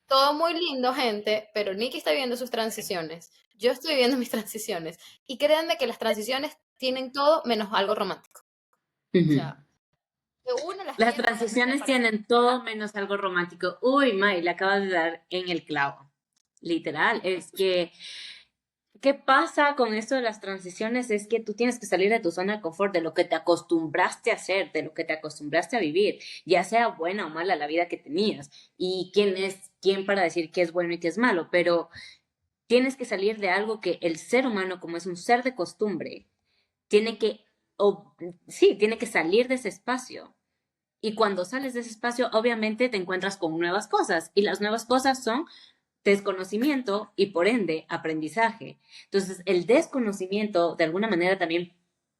todo muy lindo, gente, pero Nikki está viviendo sus transiciones. Yo estoy viviendo mis transiciones. Y créanme que las transiciones tienen todo menos algo romántico. O ujú. sea, que una las Las tiene transiciones para ser. tienen todo menos algo romántico. Uy, May, le acabas de dar en el clavo. Literal, es que, ¿qué pasa con esto de las transiciones? Es que tú tienes que salir de tu zona de confort, de lo que te acostumbraste a hacer, de lo que te acostumbraste a vivir, ya sea buena o mala la vida que tenías. Y quién es quién para decir qué es bueno y qué es malo, pero tienes que salir de algo que el ser humano, como es un ser de costumbre, tiene que, o, sí, tiene que salir de ese espacio. Y cuando sales de ese espacio, obviamente te encuentras con nuevas cosas. Y las nuevas cosas son desconocimiento y por ende aprendizaje. Entonces, el desconocimiento de alguna manera también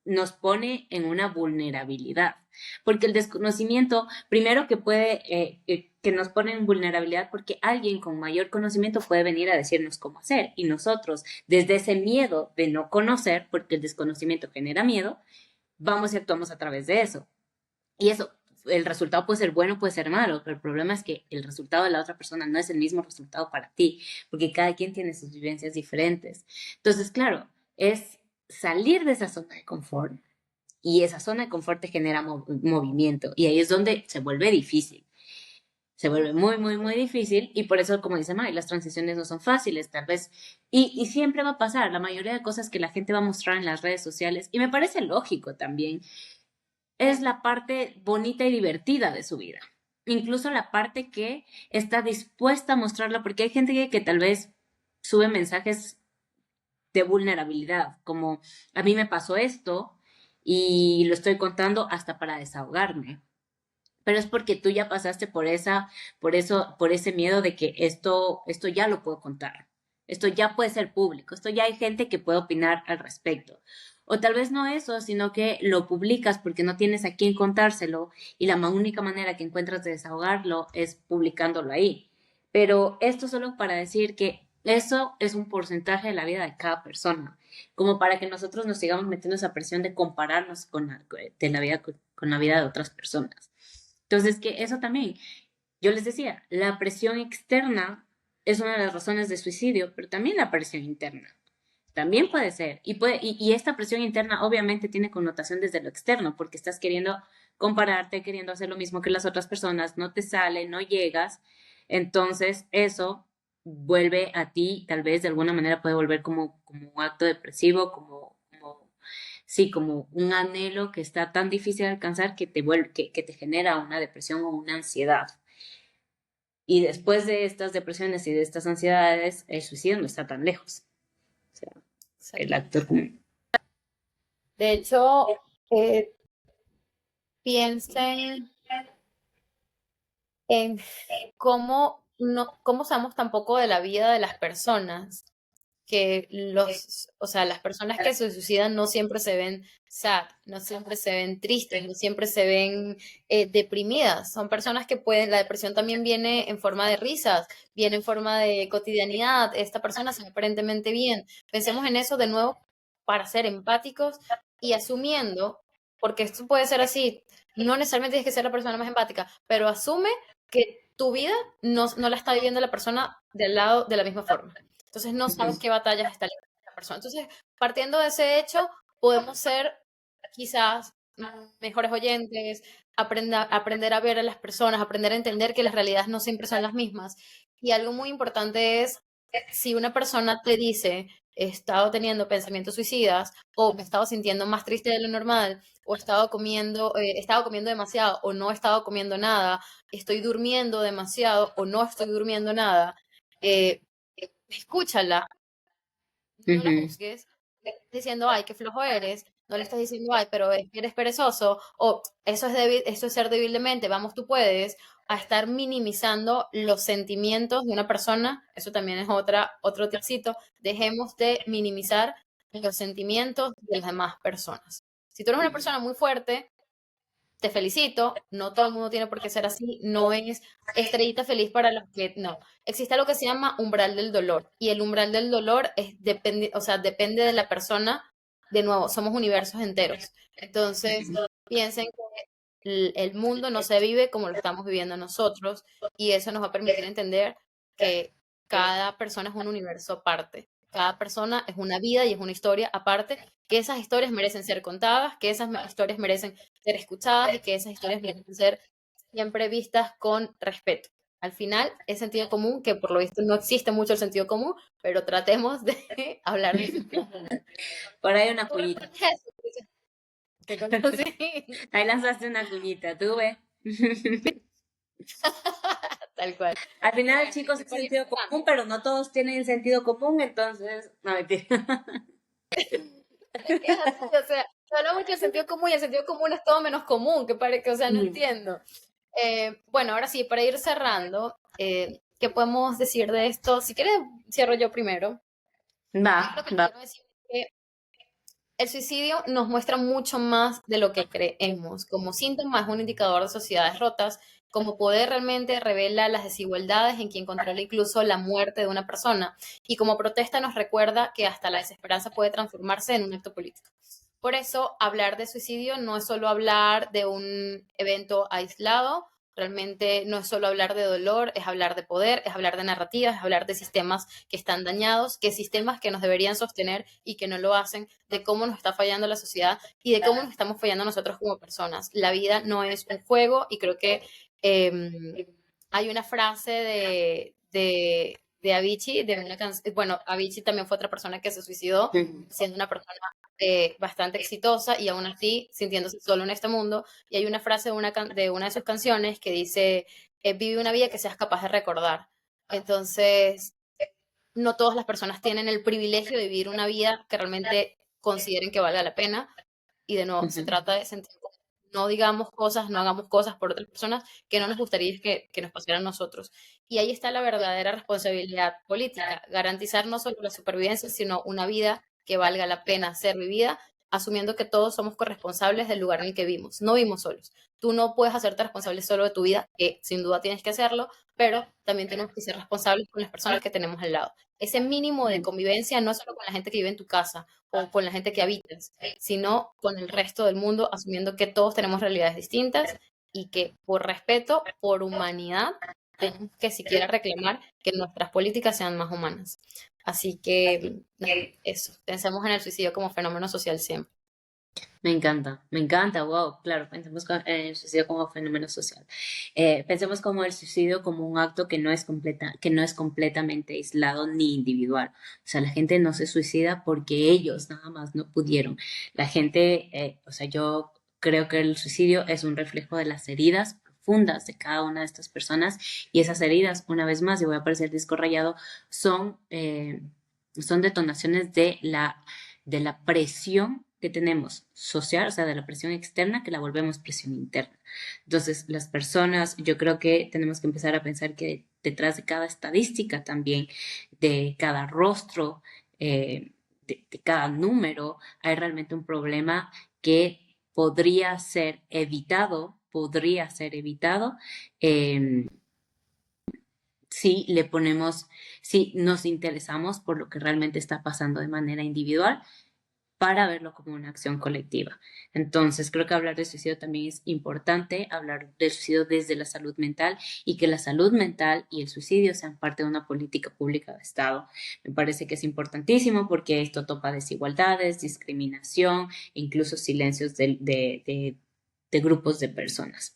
nos pone en una vulnerabilidad, porque el desconocimiento, primero que puede, que nos pone en vulnerabilidad porque alguien con mayor conocimiento puede venir a decirnos cómo hacer y nosotros, desde ese miedo de no conocer, porque el desconocimiento genera miedo, vamos y actuamos a través de eso. Y eso, el resultado puede ser bueno, puede ser malo, pero el problema es que el resultado de la otra persona no es el mismo resultado para ti, porque cada quien tiene sus vivencias diferentes. Entonces, claro, es salir de esa zona de confort y esa zona de confort te genera movimiento y ahí es donde se vuelve difícil. Se vuelve muy, muy, muy difícil y por eso, como dice May, las transiciones no son fáciles, tal vez. Y siempre va a pasar la mayoría de cosas que la gente va a mostrar en las redes sociales y me parece lógico también es la parte bonita y divertida de su vida. Incluso la parte que está dispuesta a mostrarla, porque hay gente que tal vez sube mensajes de vulnerabilidad, como a mí me pasó esto y lo estoy contando hasta para desahogarme. Pero es porque tú ya pasaste por esa, por eso, por ese miedo de que esto ya lo puedo contar. Esto ya puede ser público. Esto ya hay gente que puede opinar al respecto. O tal vez no eso, sino que lo publicas porque no tienes a quién contárselo y la única manera que encuentras de desahogarlo es publicándolo ahí. Pero esto solo para decir que eso es un porcentaje de la vida de cada persona, como para que nosotros nos sigamos metiendo esa presión de compararnos con de la vida, con la vida de otras personas. Entonces, que eso también, yo les decía, la presión externa es una de las razones de suicidio, pero también la presión interna. También puede ser. Y esta presión interna obviamente tiene connotación desde lo externo, porque estás queriendo compararte, queriendo hacer lo mismo que las otras personas, no te sale, no llegas. Entonces, eso vuelve a ti, tal vez de alguna manera puede volver como un acto depresivo, sí, como un anhelo que está tan difícil de alcanzar que te vuelve, que te genera una depresión o una ansiedad. Y después de estas depresiones y de estas ansiedades, el suicidio no está tan lejos. O sea, el Exacto. acto común. De hecho, eh, piensen en cómo, no, cómo sabemos tampoco de la vida de las personas, que o sea, las personas que se suicidan no siempre se ven sad, no siempre se ven tristes, no siempre se ven deprimidas. Son personas que pueden, la depresión también viene en forma de risas, viene en forma de cotidianidad. Esta persona se ve aparentemente bien. Pensemos en eso de nuevo para ser empáticos y asumiendo, porque esto puede ser así, no necesariamente tienes que ser la persona más empática, pero asume que tu vida no la está viviendo la persona del lado de la misma forma. Entonces no sabes qué batallas está librando la persona. Entonces, partiendo de ese hecho, podemos ser quizás mejores oyentes, aprender a ver a las personas, aprender a entender que las realidades no siempre son las mismas. Y algo muy importante es, si una persona te dice, he estado teniendo pensamientos suicidas, o me he estado sintiendo más triste de lo normal, o he estado comiendo demasiado, o no he estado comiendo nada, estoy durmiendo demasiado, o no estoy durmiendo nada, eh, escúchala, no la Ujú. juzgues, le estás diciendo, ay, qué flojo eres, no le estás diciendo, ay, pero es que eres perezoso, o eso es débil, eso es ser débil de mente, vamos, tú puedes, a estar minimizando los sentimientos de una persona, eso también es otro tipcito, dejemos de minimizar los sentimientos de las demás personas. Si tú eres una persona muy fuerte, te felicito, no todo el mundo tiene por qué ser así, no es estrellita feliz para los que no. Existe lo que se llama umbral del dolor y el umbral del dolor depende, o sea, depende de la persona. De nuevo, somos universos enteros. Entonces, piensen que el mundo no se vive como lo estamos viviendo nosotros y eso nos va a permitir entender que cada persona es un universo aparte. Cada persona es una vida y es una historia aparte, que esas historias merecen ser contadas, que esas historias merecen ser escuchadas y que esas historias merecen ser siempre vistas con respeto. Al final, es sentido común, que por lo visto no existe mucho el sentido común, pero tratemos de hablar de sentido común. Por ahí una ¿Tú cuñita. respondes eso? ¿Qué cosa así? Ahí lanzaste una cuñita, tú ve. Tal cual. Al final, Bueno, chicos, es para ir sentido común, cerrando, pero no todos tienen sentido común, entonces, no mentira. es que es así, o sea, se habla mucho del sentido común y el sentido común es todo menos común, que parece, o sea, no Ujú. entiendo. Bueno, ahora sí, para ir cerrando, ¿qué podemos decir de esto? Si quieres, cierro yo primero. Va, Yo lo que les va. quiero decir es que el suicidio nos muestra mucho más de lo que creemos. Como síntoma es un indicador de sociedades rotas, como poder realmente revela las desigualdades en quien controla incluso la muerte de una persona, y como protesta nos recuerda que hasta la desesperanza puede transformarse en un acto político. Por eso, hablar de suicidio no es solo hablar de un evento aislado, realmente no es solo hablar de dolor, es hablar de poder, es hablar de narrativas, es hablar de sistemas que están dañados, que sistemas que nos deberían sostener y que no lo hacen, de cómo nos está fallando la sociedad y de cómo nos estamos fallando nosotros como personas. La vida no es un juego y creo que hay una frase de Avicii, de una bueno, Avicii también fue otra persona que se suicidó, Ujú. siendo una persona bastante exitosa y aún así sintiéndose solo en este mundo. Y hay una frase de una de sus canciones que dice, vive una vida que seas capaz de recordar. Entonces, no todas las personas tienen el privilegio de vivir una vida que realmente consideren que valga la pena. Y de nuevo, se Ujú. trata de sentir, no digamos cosas, no hagamos cosas por otras personas que no nos gustaría que nos pasara a nosotros. Y ahí está la verdadera responsabilidad política, garantizar no solo la supervivencia, sino una vida que valga la pena ser vivida, asumiendo que todos somos corresponsables del lugar en el que vivimos. No vivimos solos. Tú no puedes hacerte responsable solo de tu vida, que sin duda tienes que hacerlo, pero también tenemos que ser responsables con las personas que tenemos al lado. Ese mínimo de convivencia no es solo con la gente que vive en tu casa o con la gente que habitas, sino con el resto del mundo, asumiendo que todos tenemos realidades distintas y que por respeto, por humanidad, tenemos que siquiera reclamar que nuestras políticas sean más humanas. Así que nada, eso, pensemos en el suicidio como fenómeno social siempre. Me encanta, wow, claro, pensemos en el suicidio como fenómeno social. Pensemos como el suicidio como un acto que no es que no es completamente aislado ni individual. O sea, la gente no se suicida porque ellos nada más no pudieron. La gente, o sea, yo creo que el suicidio es un reflejo de las heridas profundas de cada una de estas personas y esas heridas, una vez más, y voy a aparecer disco rayado, son detonaciones de la presión que tenemos social, o sea, de la presión externa que la volvemos presión interna. Entonces, las personas, yo creo que tenemos que empezar a pensar que detrás de cada estadística también, de cada rostro, de cada número, hay realmente un problema que podría ser evitado eh, si le ponemos, si nos interesamos por lo que realmente está pasando de manera individual para verlo como una acción colectiva. Entonces, creo que hablar de suicidio también es importante, hablar del suicidio desde la salud mental y que la salud mental y el suicidio sean parte de una política pública de Estado. Me parece que es importantísimo porque esto topa desigualdades, discriminación, e incluso silencios de grupos de personas.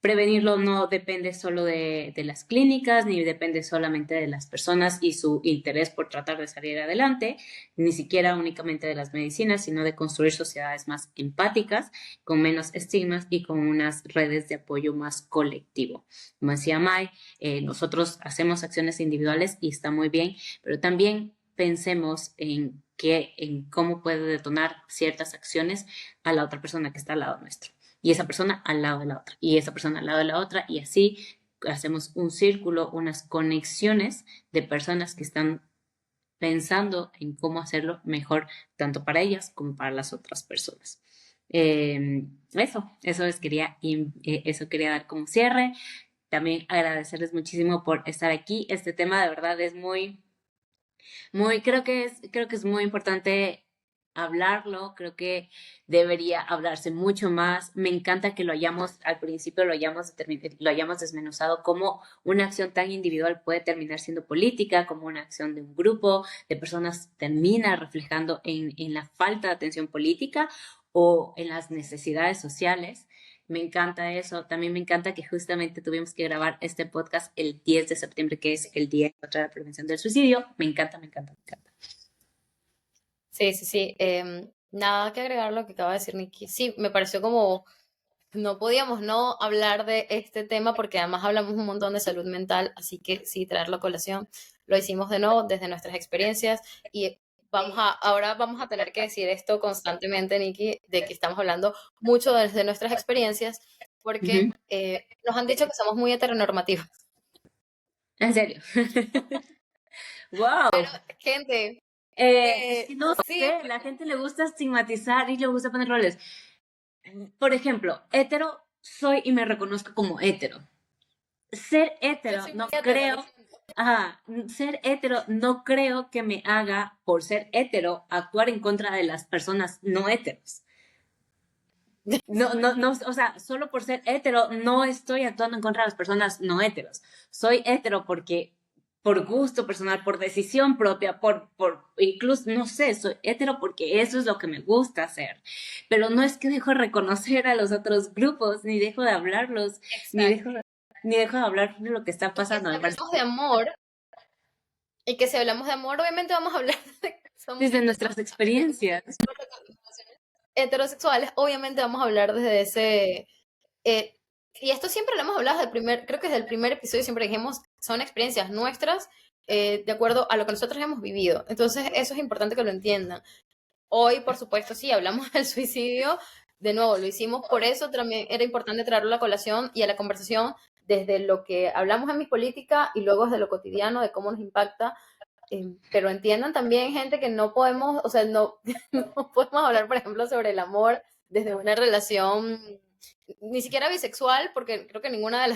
Prevenirlo no depende solo de las clínicas, ni depende solamente de las personas y su interés por tratar de salir adelante, ni siquiera únicamente de las medicinas, sino de construir sociedades más empáticas, con menos estigmas y con unas redes de apoyo más colectivo. Como decía Mai, nosotros hacemos acciones individuales y está muy bien, pero también pensemos en cómo puede detonar ciertas acciones a la otra persona que está al lado nuestro y esa persona al lado de la otra, y esa persona al lado de la otra, y así hacemos un círculo, unas conexiones de personas que están pensando en cómo hacerlo mejor, tanto para ellas como para las otras personas. Eso quería dar como cierre. También agradecerles muchísimo por estar aquí. Este tema de verdad es creo que es muy importante hablarlo, creo que debería hablarse mucho más. Me encanta que al principio lo hayamos desmenuzado como una acción tan individual puede terminar siendo política, como una acción de un grupo de personas termina reflejando en la falta de atención política o en las necesidades sociales. Me encanta eso. También me encanta que justamente tuvimos que grabar este podcast el 10 de septiembre, que es el Día contra la Prevención del Suicidio. Me encanta, me encanta, me encanta. Sí, sí, sí. Nada que agregar a lo que acaba de decir Nikki. Sí, me pareció como no podíamos no hablar de este tema porque además hablamos un montón de salud mental, así que sí, traerlo a colación. Lo hicimos de nuevo desde nuestras experiencias y ahora vamos a tener que decir esto constantemente, Nikki, de que estamos hablando mucho desde nuestras experiencias porque Ujú. nos han dicho que somos muy heteronormativos. En serio. Pero, Wow. gente, Es que no sí, sé, la gente le gusta estigmatizar y le gusta poner roles. Por hetero, soy y me reconozco como hetero. Ser yo hetero soy muy no hetero, lo creo, siento. ser hetero no creo que me haga, por ser hetero, actuar en contra de las personas no heteros. No, o sea, solo por ser hetero no estoy actuando en contra de las personas no heteros. Soy hetero porque por gusto personal, por decisión propia, incluso, no sé, soy hetero porque eso es lo que me gusta hacer. Pero no es que dejo de reconocer a los otros grupos, ni dejo de hablarlos, ni dejo, Exacto. ni dejo de hablar de lo que está Y que pasando. si Me parece hablamos de amor, y que si hablamos de amor, obviamente vamos a hablar de que somos desde heteros, nuestras experiencias. heterosexuales, obviamente vamos a hablar desde ese... eh, y esto siempre lo hemos hablado creo que desde el primer episodio siempre dijimos, son experiencias nuestras de acuerdo a lo que nosotros hemos vivido. Entonces eso es importante que lo entiendan. Hoy, por supuesto, sí, hablamos del suicidio. De nuevo, lo hicimos por eso, también era importante traerlo a la colación y a la conversación desde lo que hablamos en mi política y luego desde lo cotidiano, de cómo nos impacta. Pero entiendan también, gente, que no podemos, o sea, no, no podemos hablar, por ejemplo, sobre el amor desde una relación ni siquiera bisexual, porque creo que ninguna de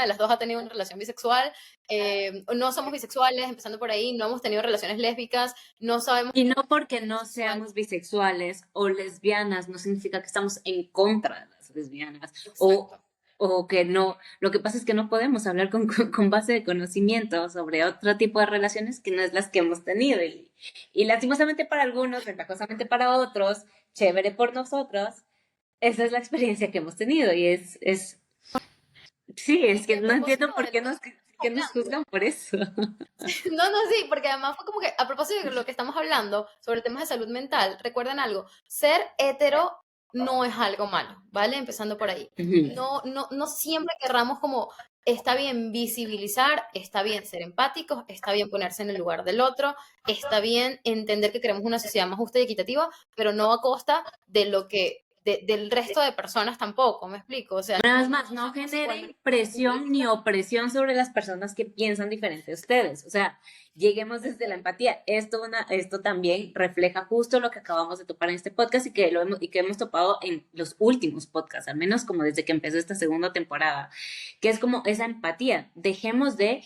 las dos ha tenido una relación bisexual. No somos bisexuales, empezando por ahí, no hemos tenido relaciones lésbicas, no sabemos Y no porque no sexual. seamos bisexuales o lesbianas, no significa que estamos en contra de las lesbianas Exacto. o que no. Lo que pasa es que no podemos hablar con base de conocimiento sobre otro tipo de relaciones que no es las que hemos tenido. Y lastimosamente para algunos, ventajosamente para otros, chévere por nosotros, esa es la experiencia que hemos tenido. Sí, Y es que que a no propósito entiendo por de lo qué que que estamos nos hablando, juzgan por eso. no, no, sí, porque además fue como que a propósito de lo que estamos hablando sobre temas de salud mental, recuerden algo, ser hetero no es algo malo, ¿vale? Empezando por ahí. Ujú. No siempre querramos como, está bien visibilizar, está bien ser empáticos, está bien ponerse en el lugar del otro, está bien entender que queremos una sociedad más justa y equitativa, pero no a costa de lo que, del resto de personas tampoco, ¿me explico? O sea, Una vez no, más, no no somos igual. generen presión ni opresión sobre las personas que piensan diferente a ustedes. O sea, lleguemos desde la empatía. Esto también refleja justo lo que acabamos de topar en este podcast y que hemos topado en los últimos podcasts, al menos como desde que empezó esta segunda temporada, que es como esa empatía. Dejemos de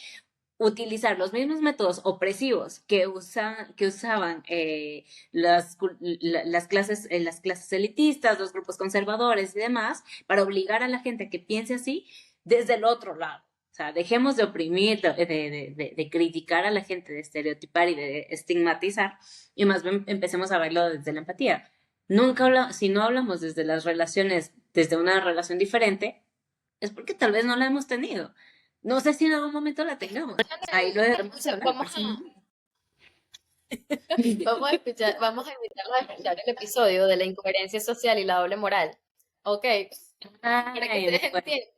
utilizar los mismos métodos opresivos que usaban las clases elitistas, los grupos conservadores y demás, para obligar a la gente a que piense así desde el otro lado. O sea, dejemos de oprimir, de criticar a la gente, de estereotipar y de estigmatizar, y más bien empecemos a verlo desde la empatía. Si no hablamos desde las relaciones, desde una relación diferente, es porque tal vez no la hemos tenido. No sé si en algún momento la tengamos. Ahí lo debemos Entonces, hablar personalmente. vamos a invitarlos a escuchar el episodio de la incoherencia social y la doble moral. Ok, para que Ay, ustedes bueno. entiendan.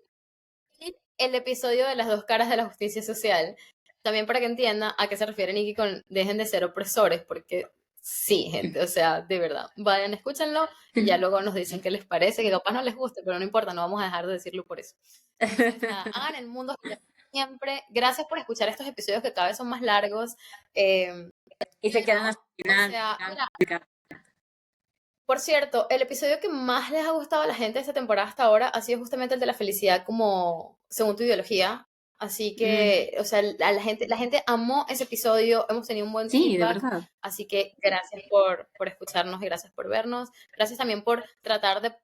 Y el episodio de las dos caras de la justicia social. También para que entiendan a qué se refiere Nikki con dejen de ser opresores, porque sí, gente, o sea, de verdad, vayan, escúchenlo y ya luego nos dicen qué les parece, que capaz no les guste, pero no importa, no vamos a dejar de decirlo por eso. Entonces, nada, hagan el mundo girar siempre. Gracias por escuchar estos episodios que cada vez son más largos. Eh, Y se quedan hasta el o final. sea, mira, por cierto, el episodio que más les ha gustado a la gente de esta temporada hasta ahora ha sido justamente el de la felicidad como según tu ideología. Así Mm, que, o sea, la gente amó ese episodio, hemos tenido un buen sí, de feedback, verdad. así que gracias por escucharnos y gracias por vernos. Gracias también por tratar de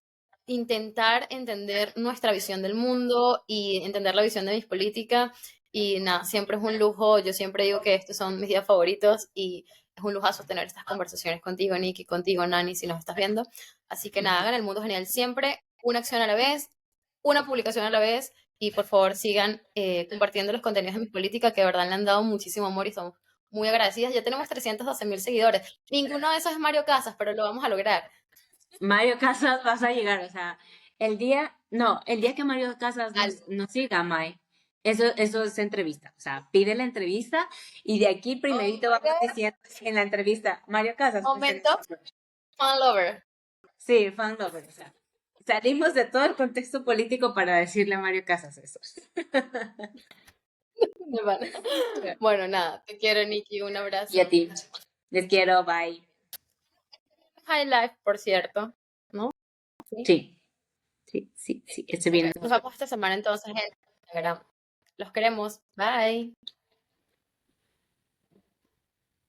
intentar entender nuestra visión del mundo y entender la visión de mis políticas. Y nada, siempre es un lujo, yo siempre digo que estos son mis días favoritos y es un lujazo tener estas conversaciones contigo, Nicky, contigo, Nani, si nos estás viendo. Así que nada, Ujú. hagan el mundo genial siempre, una acción a la vez, una publicación a la vez y por favor sigan compartiendo los contenidos de mis políticas que de verdad le han dado muchísimo amor y somos muy agradecidas. Ya tenemos 312,000 seguidores. Ninguno de esos es Mario Casas, pero lo vamos a lograr. Mario Casas vas a llegar, o sea, el día que Mario Casas Al nos siga, May, eso es entrevista, o sea, pide la entrevista y de aquí oh primerito my vamos God. diciendo en la entrevista, Mario Casas, pues Momento, tenemos, fan lover. sí, fan lover, o sea, salimos de todo el contexto político para decirle a Mario Casas eso. Me van. Bueno, nada, te quiero, Nicky, un Y a abrazo. ti, les quiero, bye. High Life, por cierto, ¿no? Sí. Sí, sí, sí, sí, esté Ok, bien. nos vemos esta semana entonces en Instagram. Los queremos. Bye.